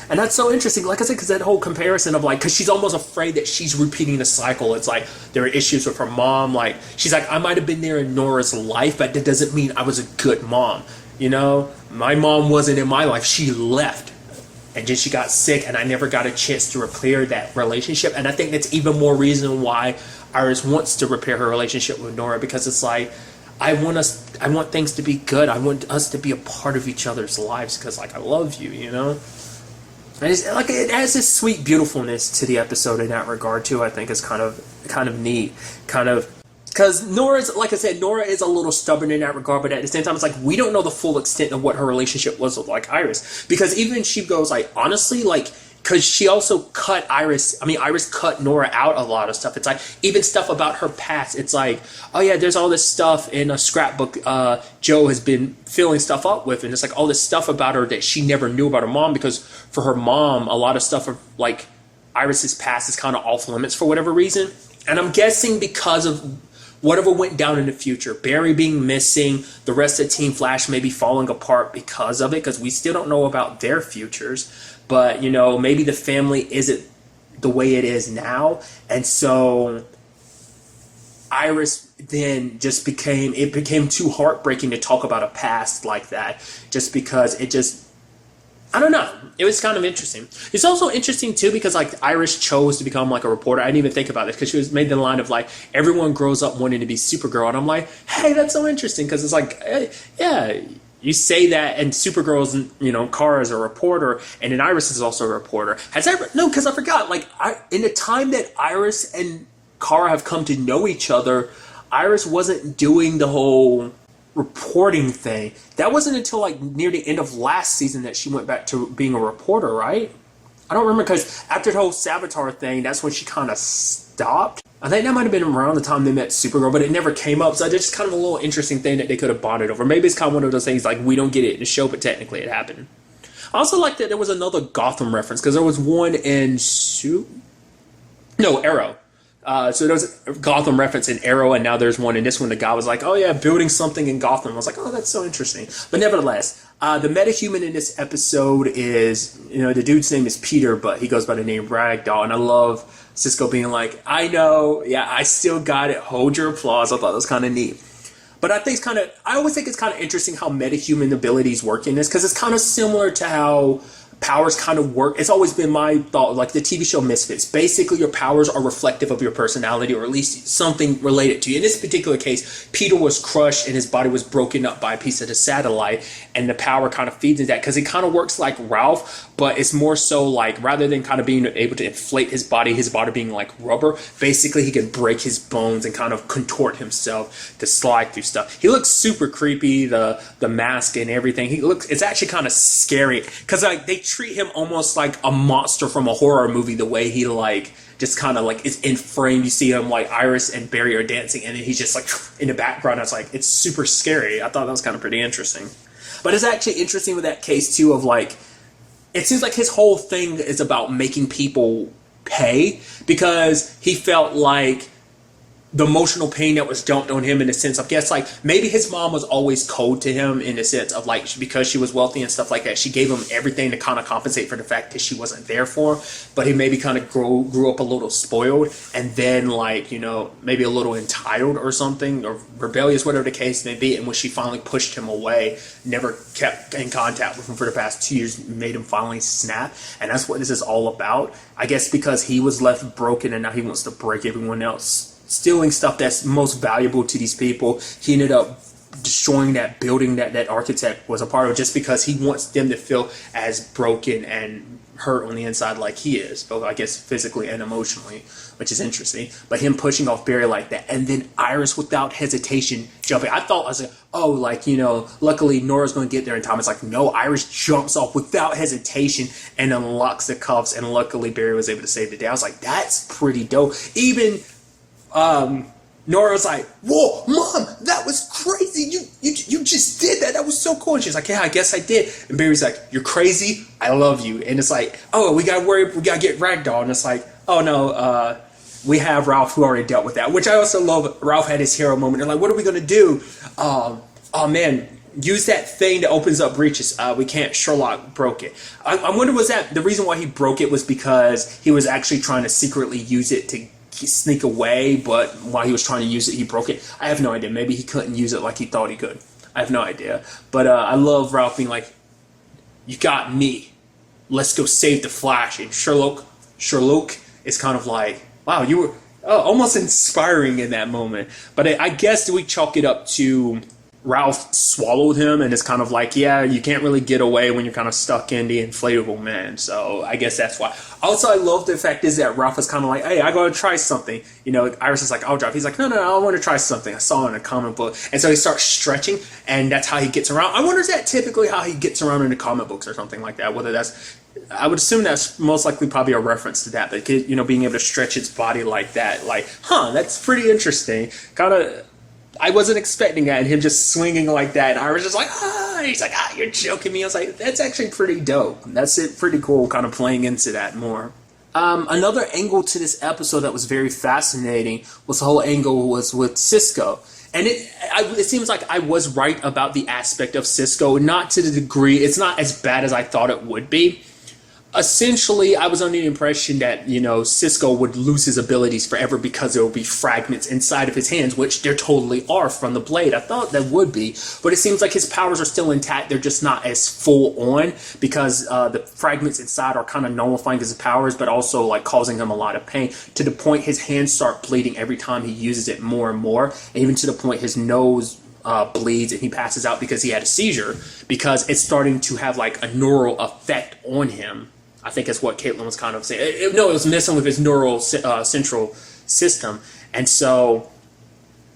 A: And that's so interesting, like I said, because that whole comparison of, like, because she's almost afraid that she's repeating the cycle. It's like, there are issues with her mom. Like, she's like, I might have been there in Nora's life, but that doesn't mean I was a good mom. You know, my mom wasn't in my life. She left. And then she got sick, and I never got a chance to repair that relationship. And I think that's even more reason why Iris wants to repair her relationship with Nora, because it's like, I want things to be good. I want us to be a part of each other's lives, because, like, I love you, you know? And it's like, it has this sweet beautifulness to the episode in that regard too. I think is kind of neat, because Nora's, like I said, Nora is a little stubborn in that regard, but at the same time, it's like, we don't know the full extent of what her relationship was with, like, Iris, because even she goes, like, honestly, like, because she also cut Iris cut Nora out a lot of stuff. It's like, even stuff about her past. It's like, oh yeah, there's all this stuff in a scrapbook Joe has been filling stuff up with. And it's like all this stuff about her that she never knew about her mom, because for her mom, a lot of stuff of like Iris's past is kind of off limits for whatever reason. And I'm guessing because of whatever went down in the future, Barry being missing, the rest of Team Flash maybe falling apart because of it, because we still don't know about their futures. But, you know, maybe the family isn't the way it is now. And so Iris then just became too heartbreaking to talk about a past like that, just because I don't know. It was kind of interesting. It's also interesting too because like Iris chose to become like a reporter. I didn't even think about this because she was made the line of like, everyone grows up wanting to be Supergirl, and I'm like, hey, that's so interesting, because it's like, yeah, you say that, and Supergirl's, you know, Kara is a reporter, and then Iris is also a reporter. No, because I forgot. Like, in the time that Iris and Kara have come to know each other, Iris wasn't doing the whole reporting thing. That wasn't until like near the end of last season that she went back to being a reporter, right? I don't remember, because after the whole Savitar thing, that's when she kind of stopped. I think that might have been around the time they met Supergirl, but it never came up. So it's just kind of a little interesting thing that they could have bonded over. Maybe it's kind of one of those things like we don't get it in the show, but technically it happened. I also like that there was another Gotham reference, because there was one in Arrow. So there was a Gotham reference in Arrow, and now there's one in this one. The guy was like, oh yeah, building something in Gotham. I was like, oh, that's so interesting. But nevertheless, the metahuman in this episode is, you know, the dude's name is Peter, but he goes by the name Ragdoll. And I love Cisco being like, I know, yeah, I still got it. Hold your applause. I thought that was kind of neat. But I think I always think it's kind of interesting how metahuman abilities work in this, because it's kind of similar to how powers kind of work. It's always been my thought, like the TV show Misfits. Basically, your powers are reflective of your personality, or at least something related to you. In this particular case, Peter was crushed and his body was broken up by a piece of the satellite, and the power kind of feeds into that, because it kind of works like Ralph, but it's more so like, rather than kind of being able to inflate his body being like rubber, basically he can break his bones and kind of contort himself to slide through stuff. He looks super creepy, the mask and everything. It's actually kind of scary, because like they treat him almost like a monster from a horror movie, the way he like just kind of like is in frame. You see him like Iris and Barry are dancing, and then he's just like in the background. It's like, it's super scary. I thought that was kind of pretty interesting. But it's actually interesting with that case too, of like, it seems like his whole thing is about making people pay, because he felt like the emotional pain that was dumped on him, in the sense of, guess, like maybe his mom was always cold to him, in the sense of like, because she was wealthy and stuff like that, she gave him everything to kind of compensate for the fact that she wasn't there for him. But he maybe kind of grew up a little spoiled, and then like, you know, maybe a little entitled or something, or rebellious, whatever the case may be. And when she finally pushed him away, never kept in contact with him for the past 2 years, made him finally snap. And that's what this is all about, I guess, because he was left broken, and now he wants to break everyone else, stealing stuff that's most valuable to these people. He ended up destroying that building that architect was a part of, just because he wants them to feel as broken and hurt on the inside like he is, both I guess physically and emotionally, which is interesting. But him pushing off Barry like that, and then Iris without hesitation jumping. I was like, oh, like, you know, luckily Nora's going to get there in time. It's like, no, Iris jumps off without hesitation and unlocks the cuffs, and luckily Barry was able to save the day. I was like, that's pretty dope. Even Nora was like, whoa, Mom, that was crazy. You just did that. That was so cool. And she's like, yeah, I guess I did. And Barry's like, you're crazy. I love you. And it's like, oh, we got to get Ragdoll. And it's like, oh no, we have Ralph, who already dealt with that, which I also love. Ralph had his hero moment. They're like, what are we going to do? Oh man, use that thing that opens up breaches. We can't. Sherlock broke it. I wonder, was that the reason why he broke it, was because he was actually trying to secretly use it to sneak away, but while he was trying to use it, he broke it? I have no idea. Maybe he couldn't use it like he thought he could. I have no idea. But I love Ralph being like, you got me. Let's go save the Flash. And Sherlock is kind of like, wow, you were almost inspiring in that moment. But I guess we chalk it up to Ralph swallowed him, and it's kind of like, yeah, you can't really get away when you're kind of stuck in the inflatable man. So I guess that's why. Also, I love the fact is that Ralph is kind of like, hey, I gotta try something. You know, Iris is like, I'll drive. He's like, no, I want to try something. I saw it in a comic book. And so he starts stretching, and that's how he gets around. I wonder, is that typically how he gets around in the comic books or something like that? Whether that's I would assume that's most likely probably a reference to that. But being able to stretch its body like that, like, that's pretty interesting. Kind of, I wasn't expecting that, and him just swinging like that, and I was just like, he's like, you're joking me. I was like, that's actually pretty dope. That's it, pretty cool, kind of playing into that more. Another angle to this episode that was very fascinating was the whole angle was with Cisco. And it seems like I was right about the aspect of Cisco, not to the degree, it's not as bad as I thought it would be. Essentially, I was under the impression that, Cisco would lose his abilities forever because there would be fragments inside of his hands, which there totally are from the blade. I thought there would be, but it seems like his powers are still intact. They're just not as full on because the fragments inside are kind of nullifying his powers, but also like causing him a lot of pain to the point his hands start bleeding every time he uses it more and more, and even to the point his nose bleeds and he passes out because he had a seizure because it's starting to have like a neural effect on him. I think that's what Caitlin was kind of saying. It was messing with his neural central system. And so,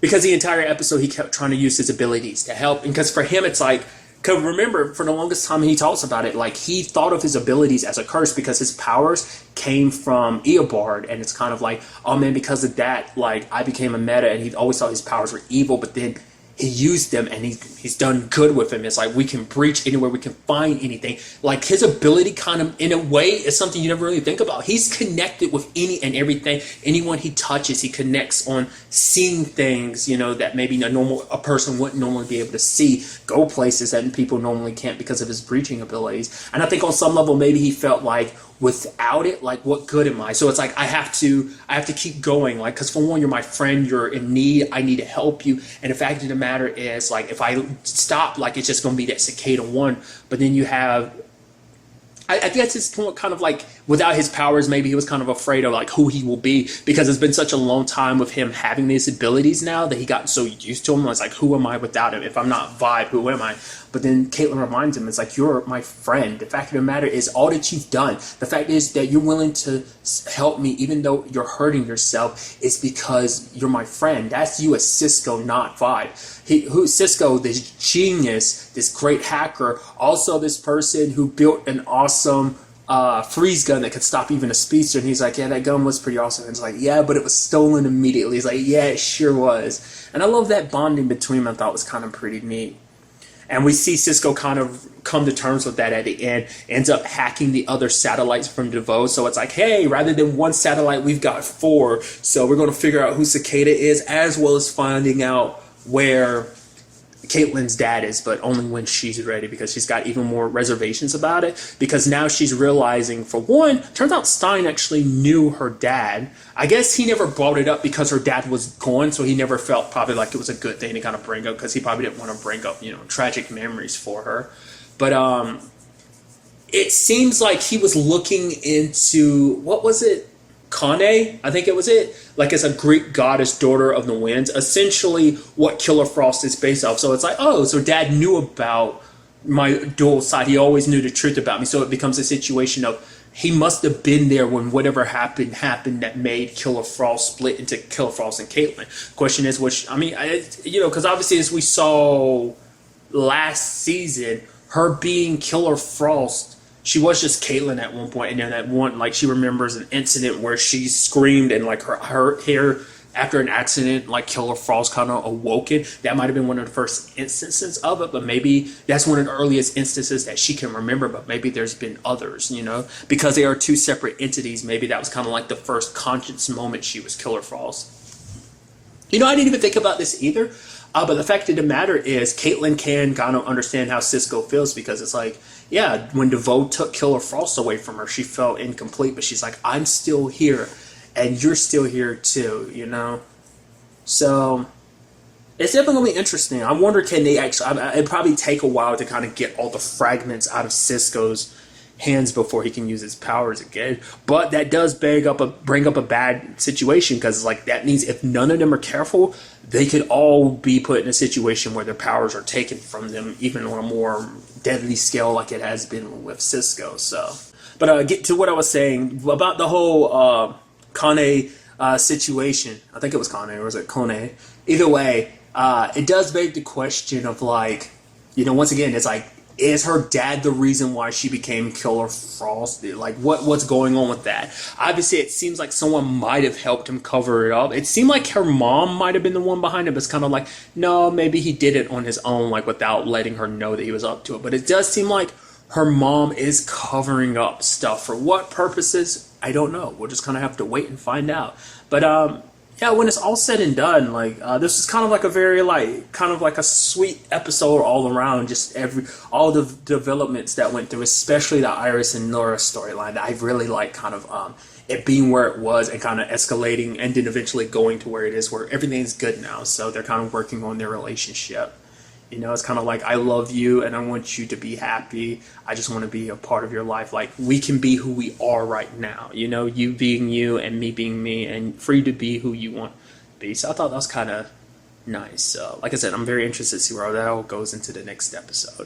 A: because the entire episode, he kept trying to use his abilities to help. And because for him, it's like, because remember, for the longest time he talks about it, like he thought of his abilities as a curse because his powers came from Eobard. And it's kind of like, oh man, because of that, like I became a meta, and he always thought his powers were evil, but then he used them and he's done good with them. It's like we can breach anywhere, we can find anything. Like his ability kind of in a way is something you never really think about. He's connected with any and everything. Anyone he touches, he connects on seeing things, that maybe a person wouldn't normally be able to see, go places that people normally can't because of his breaching abilities. And I think on some level maybe he felt like without it, like what good am I? So it's like I have to keep going, like, because for one, you're my friend, you're in need, I need to help you. And the fact of the matter is, like, if I stop, like, it's just gonna be that cicada one. But then you have, I guess it's kind of like without his powers, maybe he was kind of afraid of like who he will be, because it's been such a long time with him having these abilities now that he got so used to them. It's like, who am I without him? If I'm not Vibe, who am I? But then Caitlin reminds him, it's like, you're my friend. The fact of the matter is, all that you've done, the fact is that you're willing to help me even though you're hurting yourself, is because you're my friend. That's you as Cisco, not Vibe. Cisco, this genius, this great hacker, also this person who built an awesome freeze gun that could stop even a speedster. And he's like, yeah, that gun was pretty awesome. And it's like, yeah, but it was stolen immediately. He's like, yeah, it sure was. And I love that bonding between them. I thought was kind of pretty neat. And we see Cisco kind of come to terms with that at the end, ends up hacking the other satellites from DeVoe. So it's like, hey, rather than one satellite, we've got 4. So we're going to figure out who Cicada is, as well as finding out where Caitlin's dad is, but only when she's ready, because she's got even more reservations about it. Because now she's realizing, for one, turns out Stein actually knew her dad. I guess he never brought it up because her dad was gone, so he never felt probably like it was a good thing to kind of bring up, because he probably didn't want to bring up, tragic memories for her. But it seems like he was looking into, what was it? Kane, I think it was it, like as a Greek goddess, daughter of the winds, essentially what Killer Frost is based off. So it's like, oh, so dad knew about my dual side. He always knew the truth about me. So it becomes a situation of he must have been there when whatever happened that made Killer Frost split into Killer Frost and Caitlin. Question is, because obviously as we saw last season, her being Killer Frost, she was just Caitlin at one point, and then at one, like, she remembers an incident where she screamed and like her hair after an accident, like Killer Frost kind of awoken. That might have been one of the first instances of it, but maybe that's one of the earliest instances that she can remember. But maybe there's been others, because they are 2 separate entities. Maybe that was kind of like the first conscious moment she was Killer Frost. I didn't even think about this either. But the fact of the matter is, Caitlin can kind of understand how Cisco feels, because it's like, yeah, when DeVoe took Killer Frost away from her, she felt incomplete, but she's like, I'm still here, and you're still here too, So it's definitely going to be interesting. I wonder, can they actually, it'd probably take a while to kind of get all the fragments out of Cisco's hands before he can use his powers again. But that does bring up a bad situation, because it's like, that means if none of them are careful, they could all be put in a situation where their powers are taken from them, even on a more deadly scale like it has been with Cisco. So, but get to what I was saying about the whole Kane situation. I think it was Kane, or was it Kone? Either way, it does beg the question of, like, once again, it's like, is her dad the reason why she became Killer Frost? Like, what's going on with that? Obviously, it seems like someone might have helped him cover it up. It seemed like her mom might have been the one behind it, but it's kind of like, no, maybe he did it on his own, like without letting her know that he was up to it. But it does seem like her mom is covering up stuff. For what purposes? I don't know. We'll just kind of have to wait and find out. But yeah, when it's all said and done, like this is kind of like a very kind of like a sweet episode all around. Just all the developments that went through, especially the Iris and Nora storyline. I really like kind of it being where it was and kind of escalating and then eventually going to where it is, where everything's good now. So they're kind of working on their relationship. You know, it's kind of like, I love you and I want you to be happy. I just want to be a part of your life. Like, we can be who we are right now. You know, you being you and me being me, and free to be who you want to be. So I thought that was kind of nice. So, like I said, I'm very interested to see where that all goes into the next episode.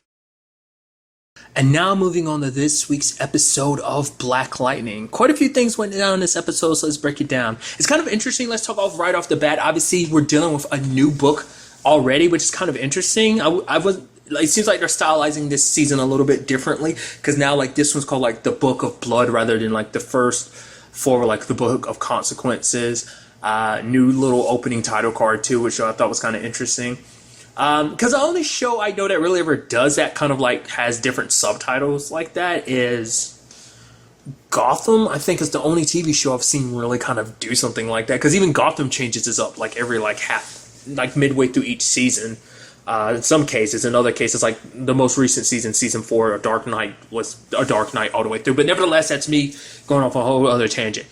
A: And now moving on to this week's episode of Black Lightning. Quite a few things went down in this episode, so let's break it down. It's kind of interesting. Let's talk right off the bat. Obviously, we're dealing with a new book already, which is kind of interesting. It seems like they're stylizing this season a little bit differently, because now like this one's called like the Book of Blood rather than like the first four were like the Book of Consequences. New little opening title card too, which I thought was kind of interesting. Because the only show I know that really ever does that, kind of like has different subtitles like that, is Gotham. I think is the only TV show I've seen really kind of do something like that, because even Gotham changes this up like every like midway through each season. In some cases, in other cases, like the most recent season 4, A Dark Knight was A Dark Knight all the way through. But nevertheless, that's me going off a whole other tangent.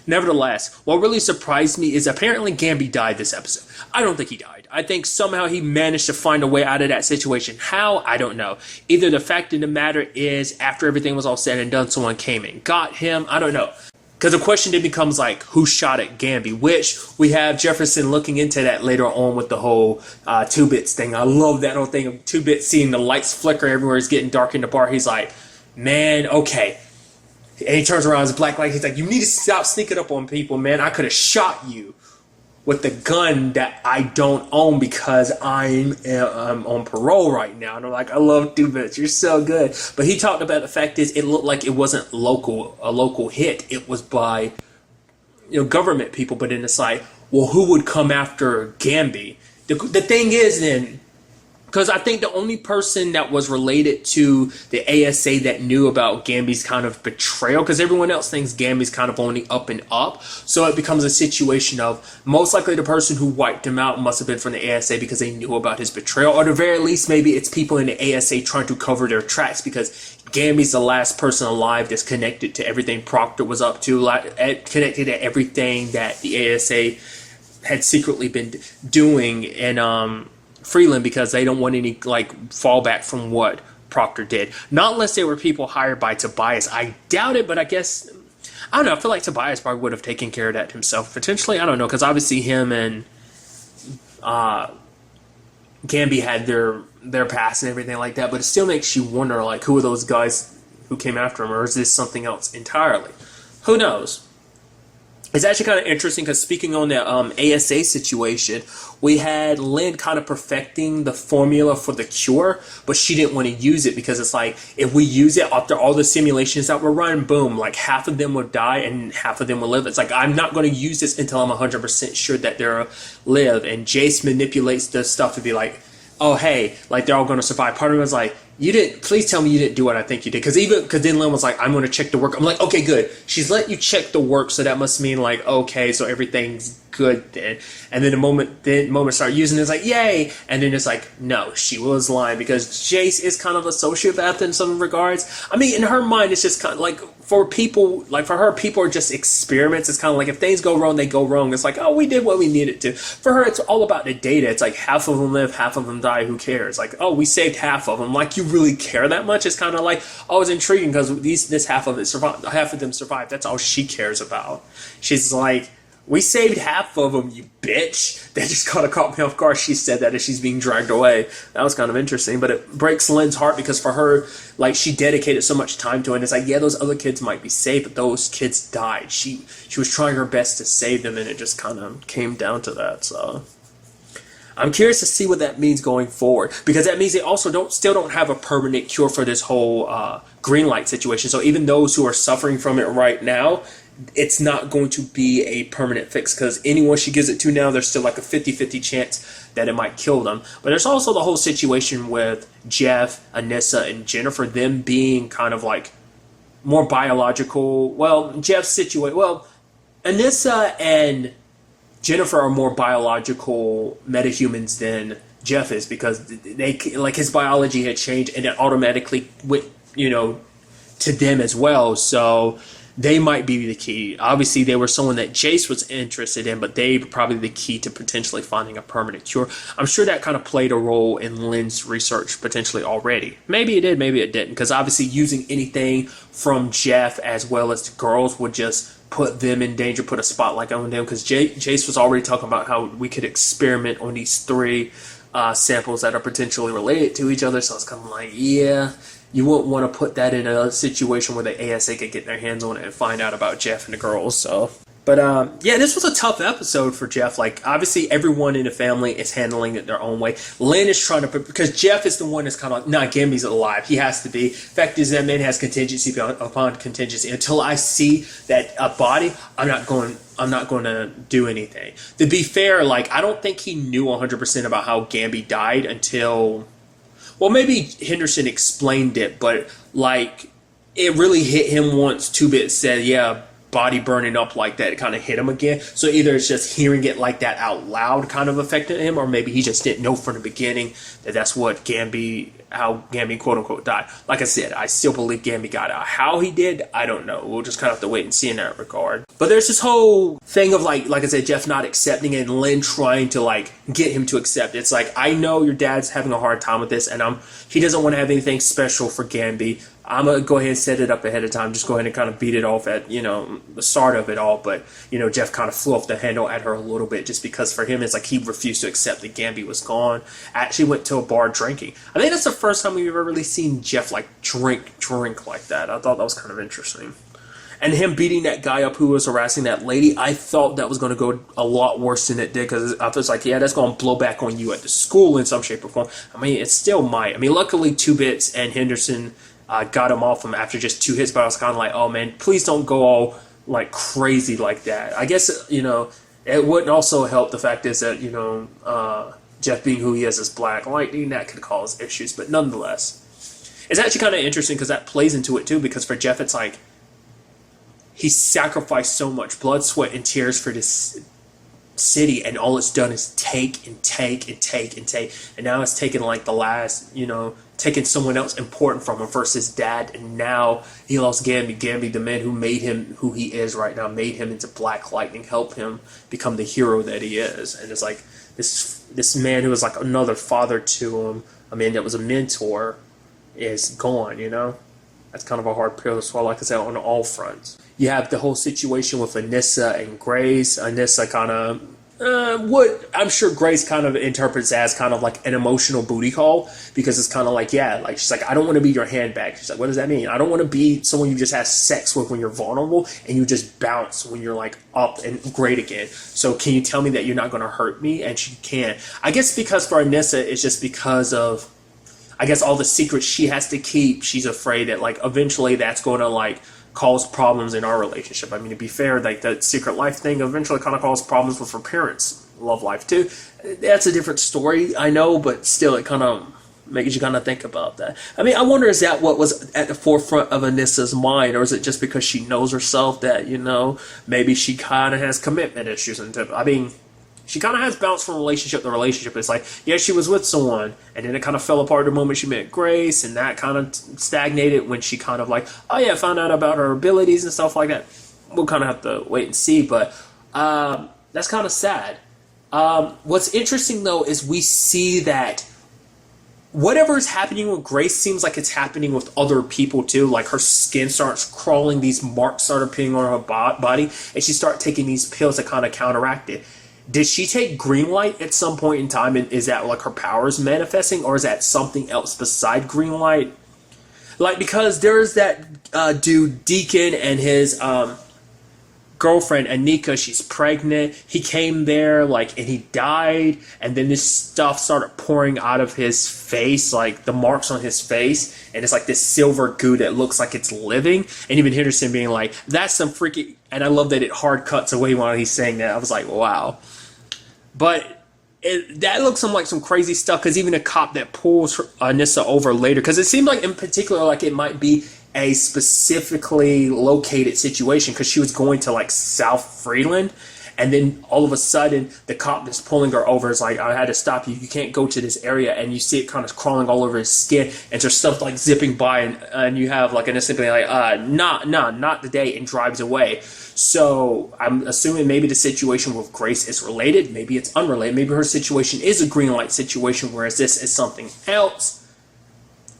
A: Nevertheless, what really surprised me is apparently Gambi died this episode. I don't think he died. I think somehow he managed to find a way out of that situation. How? I don't know. Either the fact of the matter is, after everything was all said and done, someone came and got him. I don't know. Because the question then becomes like, who shot at Gambi? Which we have Jefferson looking into that later on with the whole 2-Bits thing. I love that whole thing of 2-Bits seeing the lights flicker everywhere. It's getting dark in the bar. He's like, man, okay. And he turns around as Black Light. He's like, you need to stop sneaking up on people, man. I could have shot you with the gun that I don't own because I'm on parole right now. And I'm like, I love 2-Bits. You're so good. But he talked about the fact is it looked like it wasn't a local hit. It was by government people. But then it's like, well, who would come after Gambi? The thing is then, because I think the only person that was related to the ASA that knew about Gambi's kind of betrayal, because everyone else thinks Gambi's kind of only up and up. So it becomes a situation of most likely the person who wiped him out must have been from the ASA because they knew about his betrayal. Or at the very least, maybe it's people in the ASA trying to cover their tracks because Gambi's the last person alive that's connected to everything Proctor was up to, connected to everything that the ASA had secretly been doing in Freeland, because they don't want any fallback from what Proctor did. Not unless they were people hired by Tobias. I doubt it, but I guess I don't know. I feel like Tobias probably would have taken care of that himself potentially. I don't know, because obviously him and Gambi had their past and everything like that. But it still makes you wonder, like, who are those guys who came after him, or is this something else entirely? Who knows? It's actually kind of interesting because speaking on the ASA situation, we had Lynn kind of perfecting the formula for the cure, but she didn't want to use it because it's like, if we use it after all the simulations that were run, boom, like half of them will die and half of them will live. It's like, I'm not going to use this until I'm 100% sure that they'll live. And Jace manipulates the stuff to be like, oh, hey, like they're all going to survive. Part of me was like, please tell me you didn't do what I think you did. Because then Lynn was like, I'm going to check the work. I'm like, okay, good. She's letting you check the work, so that must mean like, okay, so everything's good then. And then the moment start using it, it's like, yay. And then it's like, no, she was lying, because Jace is kind of a sociopath in some regards. I mean, in her mind, it's just kind of like, for her, people are just experiments. It's kind of like, if things go wrong, they go wrong. It's like, oh, we did what we needed to. For her, it's all about the data. It's like, half of them live, half of them die. Who cares? Like, oh, we saved half of them. Like, you really care that much? It's kind of like, oh, it's intriguing because this half of them survived. That's all she cares about. She's like, we saved half of them, you bitch. That just kind of caught me off guard. She said that as she's being dragged away. That was kind of interesting, but it breaks Lynn's heart because for her, like, she dedicated so much time to it. And it's like, yeah, those other kids might be safe, but those kids died. She was trying her best to save them, and it just kind of came down to that. So I'm curious to see what that means going forward, because that means they also still don't have a permanent cure for this whole green light situation. So even those who are suffering from it right now, it's not going to be a permanent fix, because anyone she gives it to now, there's still like a 50-50 chance that it might kill them. But there's also the whole situation with Jeff, Anissa, and Jennifer, them being kind of like more biological. Well, Jeff's situation, well, Anissa and Jennifer are more biological metahumans than Jeff is, because they, like, his biology had changed and it automatically went, to them as well. So they might be the key. Obviously, they were someone that Jace was interested in, but they were probably the key to potentially finding a permanent cure. I'm sure that kind of played a role in Lynn's research potentially already. Maybe it did, maybe it didn't, because obviously using anything from Jeff as well as the girls would just put them in danger, put a spotlight on them, because Jace was already talking about how we could experiment on these 3 samples that are potentially related to each other. So it's kind of like, yeah, you wouldn't want to put that in a situation where the ASA could get their hands on it and find out about Jeff and the girls. So, but yeah, this was a tough episode for Jeff. Like, obviously everyone in the family is handling it their own way. Lynn is trying to, because Jeff is the one that's kind of like, nah, Gamby's alive. He has to be. Fact is, that man has contingency upon contingency. Until I see that a body, I'm not going to do anything. To be fair, like, I don't think he knew 100% about how Gamby died until, well, maybe Henderson explained it, but like, it really hit him once 2-Bit said, yeah, body burning up like that, it kind of hit him again. So either it's just hearing it like that out loud kind of affected him, or maybe he just didn't know from the beginning that that's what how Gamby quote unquote died. Like I said, I still believe Gamby got out. How he did, I don't know. We'll just kind of have to wait and see in that regard. But there's this whole thing of like I said, Jeff not accepting it and Lynn trying to like get him to accept it. It's like, I know your dad's having a hard time with this, and he doesn't want to have anything special for Gamby. I'm going to go ahead and set it up ahead of time. Just go ahead and kind of beat it off at, the start of it all. But, Jeff kind of flew off the handle at her a little bit, just because for him, it's like he refused to accept that Gamby was gone. Actually went to a bar drinking. I think that's the first time we've ever really seen Jeff like drink like that. I thought that was kind of interesting. And him beating that guy up who was harassing that lady, I thought that was going to go a lot worse than it did, because I was like, yeah, that's going to blow back on you at the school in some shape or form. I mean, it still might. I mean, luckily 2-Bits and Henderson got him off him after just 2 hits, but I was kind of like, oh man, please don't go all like crazy like that. I guess, it wouldn't also help the fact is that, Jeff being who he is as Black Lightning, that could cause issues, but nonetheless. It's actually kind of interesting because that plays into it too, because for Jeff, it's like, he sacrificed so much blood, sweat, and tears for this city, and all it's done is take and take and take and take, and now it's taken like the last, taking someone else important from him, first his dad, and now he lost Gamby. Gamby, the man who made him who he is right now, made him into Black Lightning, helped him become the hero that he is. And it's like this man who was like another father to him, a man that was a mentor, is gone. That's kind of a hard pill to swallow, like I said, on all fronts. You have the whole situation with Anissa and Grace. Anissa kind of what I'm sure Grace kind of interprets as kind of like an emotional booty call, because it's kind of like, yeah, like she's like, I don't want to be your handbag. She's like, what does that mean? I don't want to be someone you just have sex with when you're vulnerable and you just bounce when you're like up and great again. So can you tell me that you're not going to hurt me? And she can't. I guess because for Anissa, it's just because of, I guess, all the secrets she has to keep. She's afraid that like eventually that's going to like cause problems in our relationship. I mean, to be fair, like that secret life thing eventually kind of caused problems with her parents' love life too. That's a different story, I know, but still it kind of makes you kind of think about that. I mean, I wonder, is that what was at the forefront of Anissa's mind, or is it just because she knows herself that, maybe she kind of has commitment issues? And I mean, she kind of has bounced from relationship to relationship. It's like, yeah, she was with someone, and then it kind of fell apart the moment she met Grace, and that kind of stagnated when she kind of like, oh yeah, found out about her abilities and stuff like that. We'll kind of have to wait and see, but that's kind of sad. What's interesting, though, is we see that whatever is happening with Grace seems like it's happening with other people too. Like her skin starts crawling, these marks start appearing on her body, and she starts taking these pills to kind of counteract it. Did she take green light at some point in time, and is that like her powers manifesting, or is that something else beside green light? Like, because there's that dude Deacon and his girlfriend Anika, she's pregnant. He came there like and he died, and then this stuff started pouring out of his face, like the marks on his face, and it's like this silver goo that looks like it's living. And even Henderson being like, that's some freaking, and I love that it hard cuts away while he's saying that. I was like, wow. But that looks like some crazy stuff, because even a cop that pulls Anissa over later, because it seemed like in particular like it might be a specifically located situation, because she was going to like South Freeland, and then all of a sudden the cop that's pulling her over is like, I had to stop you, you can't go to this area, and you see it kind of crawling all over his skin, and there's stuff like zipping by, and you have like Anissa being like, not today, and drives away. So I'm assuming maybe the situation with Grace is related, maybe it's unrelated, maybe her situation is a green light situation, whereas this is something else.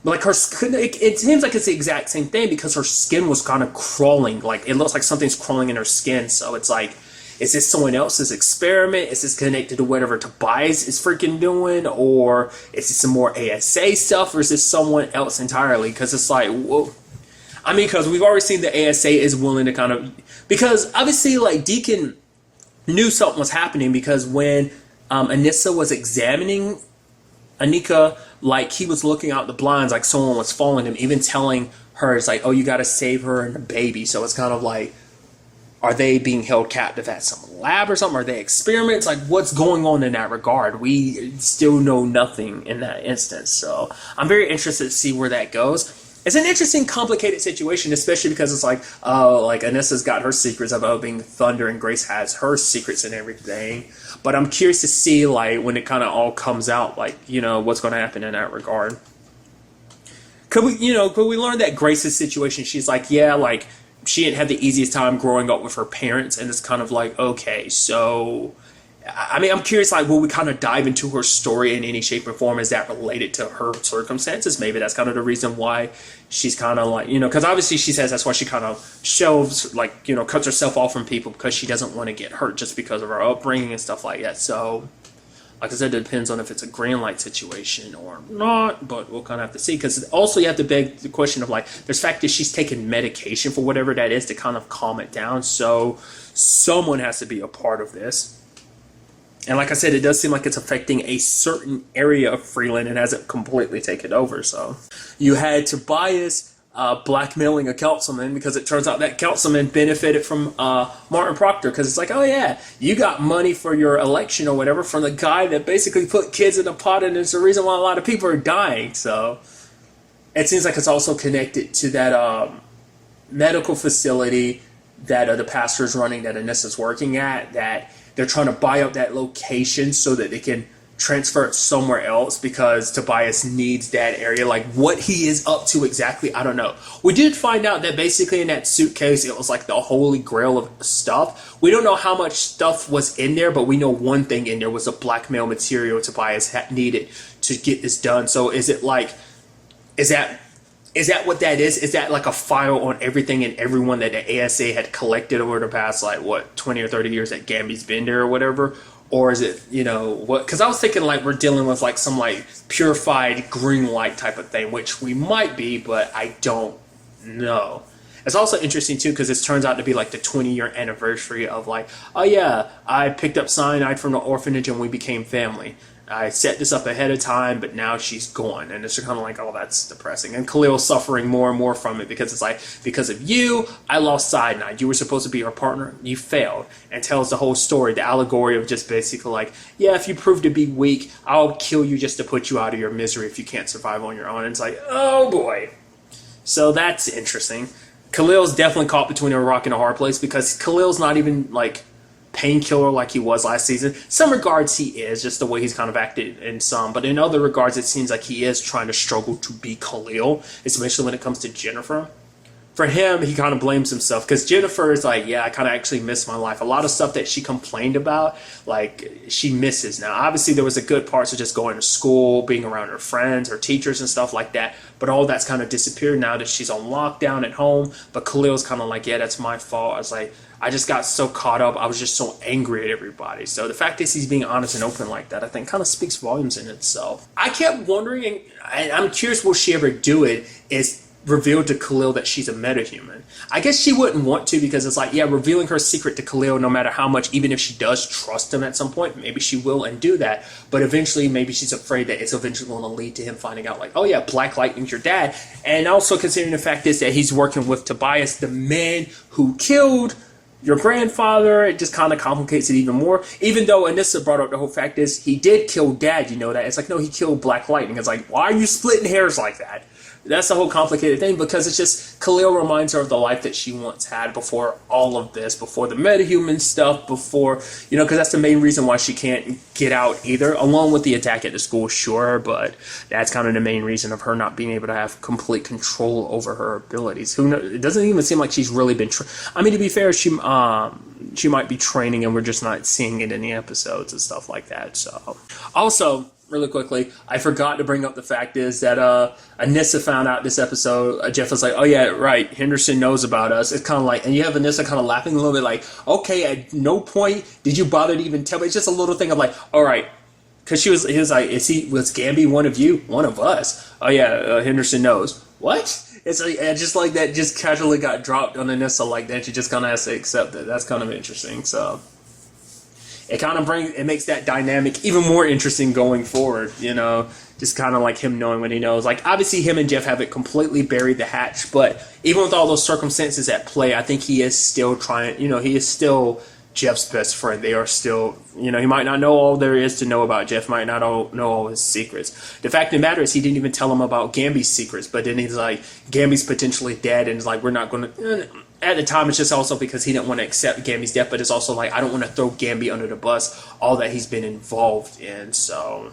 A: But like her skin, it seems like it's the exact same thing, because her skin was kind of crawling, like it looks like something's crawling in her skin. So it's like, is this someone else's experiment? Is this connected to whatever Tobias is freaking doing? Or is this some more ASA stuff? Or is this someone else entirely? Because it's like, whoa. I mean, because we've already seen the ASA is willing to kind of, because obviously like Deacon knew something was happening, because when Anissa was examining Anika, like he was looking out the blinds like someone was following him, even telling her, it's like, oh, you got to save her and the baby. So it's kind of like, are they being held captive at some lab or something? Are they experiments? Like, what's going on in that regard? We still know nothing in that instance. So I'm very interested to see where that goes. It's an interesting, complicated situation, especially because it's like, oh, like Anissa's got her secrets about being Thunder, and Grace has her secrets and everything. But I'm curious to see, like, when it kind of all comes out, like, you know, what's going to happen in that regard. Could we learn that Grace's situation, she's like, yeah, like, she didn't have the easiest time growing up with her parents, and it's kind of like, okay, so, I mean, I'm curious, like, will we kind of dive into her story in any shape or form? Is that related to her circumstances? Maybe that's kind of the reason why she's kind of like, you know, because obviously she says that's why she kind of shelves, like, you know, cuts herself off from people, because she doesn't want to get hurt just because of her upbringing and stuff like that. So, like I said, it depends on if it's a green light situation or not, but we'll kind of have to see. Because also you have to beg the question of, like, there's the fact that she's taking medication for whatever that is to kind of calm it down. So someone has to be a part of this. And like I said, it does seem like it's affecting a certain area of Freeland and hasn't completely taken over. So you had Tobias blackmailing a councilman, because it turns out that councilman benefited from Martin Proctor, because it's like, oh yeah, you got money for your election or whatever from the guy that basically put kids in a pot, and it's the reason why a lot of people are dying. So it seems like it's also connected to that medical facility that the pastor is running, that Anissa's working at, that they're trying to buy up that location so that they can transfer it somewhere else, because Tobias needs that area. Like, what he is up to exactly, I don't know. We did find out that basically in that suitcase, it was like the holy grail of stuff. We don't know how much stuff was in there, but we know one thing in there was a blackmail material Tobias needed to get this done. So is it like, is that what that is? Is that like a file on everything and everyone that the ASA had collected over the past, like, what, 20 or 30 years that Gamby's been there or whatever? Or is it, you know, what? Because I was thinking, like, we're dealing with, like, some, like, purified green light type of thing, which we might be, but I don't know. It's also interesting, too, because it turns out to be, like, the 20-year anniversary of, like, oh, yeah, I picked up cyanide from the orphanage and we became family. I set this up ahead of time, but now she's gone. And it's kind of like, oh, that's depressing. And Khalil's suffering more and more from it, because it's like, because of you, I lost cyanide. You were supposed to be her partner. You failed. And tells the whole story, the allegory of just basically like, yeah, if you prove to be weak, I'll kill you just to put you out of your misery if you can't survive on your own. And it's like, oh, boy. So that's interesting. Khalil's definitely caught between a rock and a hard place, because Khalil's not even, like, painkiller like he was last season. Some regards he is, just the way he's kind of acted in some, but in other regards it seems like he is trying to struggle to be Khalil, especially when it comes to Jennifer. For him, he kind of blames himself, because Jennifer is like, yeah, I kind of actually miss my life. A lot of stuff that she complained about, like, she misses now. Obviously, there was a good parts of just going to school, being around her friends, her teachers and stuff like that, but all that's kind of disappeared now that she's on lockdown at home. But Khalil's kind of like, yeah, that's my fault. I was like, I just got so caught up. I was just so angry at everybody. So the fact that he's being honest and open like that, I think kind of speaks volumes in itself. I kept wondering, and I'm curious, will she ever do it, is revealed to Khalil that she's a metahuman. I guess she wouldn't want to, because it's like, yeah, revealing her secret to Khalil, no matter how much, even if she does trust him at some point, maybe she will and do that. But eventually, maybe she's afraid that it's eventually going to lead to him finding out, like, oh yeah, Black Lightning's your dad. And also considering the fact is that he's working with Tobias, the man who killed your grandfather, it just kind of complicates it even more. Even though Anissa brought up the whole fact is he did kill Dad, you know that. It's like, no, he killed Black Lightning. It's like, why are you splitting hairs like that? That's the whole complicated thing, because it's just Khalil reminds her of the life that she once had before all of this, before the metahuman stuff, before, you know, because that's the main reason why she can't get out either, along with the attack at the school, sure, but that's kind of the main reason of her not being able to have complete control over her abilities. Who knows? It doesn't even seem like she's really been, I mean, to be fair, she might be training and we're just not seeing it in the episodes and stuff like that, so. Also, really quickly, I forgot to bring up the fact is that Anissa found out this episode. Jeff was like, oh yeah, right, Henderson knows about us. It's kind of like, and you have Anissa kind of laughing a little bit like, okay, at no point did you bother to even tell me. It's just a little thing of like, all right, because he was like, was Gamby one of you? One of us? Oh yeah, Henderson knows. What? It's like, just like that just casually got dropped on Anissa like that. She just kind of has to accept it. That's kind of interesting, so. It makes that dynamic even more interesting going forward, you know, just kind of like him knowing what he knows. Like, obviously him and Jeff haven't completely buried the hatch, but even with all those circumstances at play, I think he is still trying, you know, he is still Jeff's best friend. They are still, you know, he might not know all there is to know about Jeff, might not know all his secrets. The fact of the matter is he didn't even tell him about Gamby's secrets, but then he's like, Gamby's potentially dead, and it's like, we're not going to... At the time, it's just also because he didn't want to accept Gamby's death, but it's also like, I don't want to throw Gamby under the bus, all that he's been involved in, so...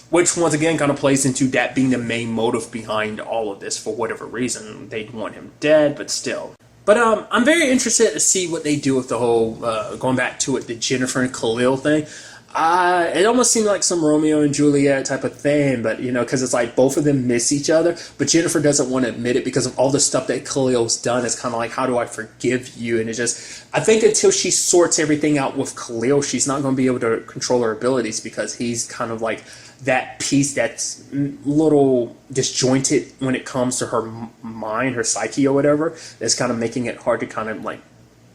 A: Which, once again, kind of plays into that being the main motive behind all of this, for whatever reason. They'd want him dead, but still. But I'm very interested to see what they do with the whole, going back to it, the Jennifer and Khalil thing. It almost seemed like some Romeo and Juliet type of thing, but, you know, because it's like both of them miss each other, but Jennifer doesn't want to admit it because of all the stuff that Khalil's done. It's kind of like, how do I forgive you? And it's just, I think until she sorts everything out with Khalil, she's not going to be able to control her abilities, because he's kind of like that piece that's little disjointed when it comes to her mind, her psyche or whatever, that's kind of making it hard to kind of like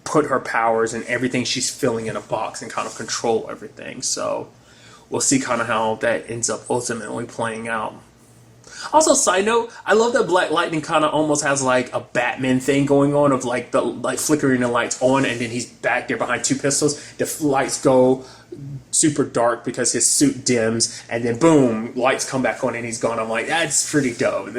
A: put her powers and everything she's feeling in a box and kind of control everything. So we'll see kind of how that ends up ultimately playing out. Also, side note, I love that Black Lightning kind of almost has like a Batman thing going on, of like the flickering the lights on, and then he's back there behind two pistols. The lights go super dark because his suit dims, and then boom, lights come back on and he's gone. I'm like, that's pretty dope.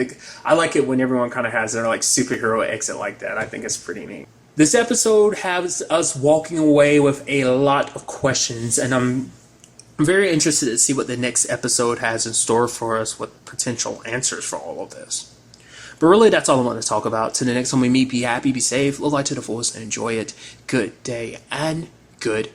A: I like it when everyone kind of has their like superhero exit like that. I think it's pretty neat. This episode has us walking away with a lot of questions, and I'm very interested to see what the next episode has in store for us with potential answers for all of this. But really, that's all I want to talk about. Till the next time we meet, be happy, be safe, live life to the fullest, and enjoy it. Good day and good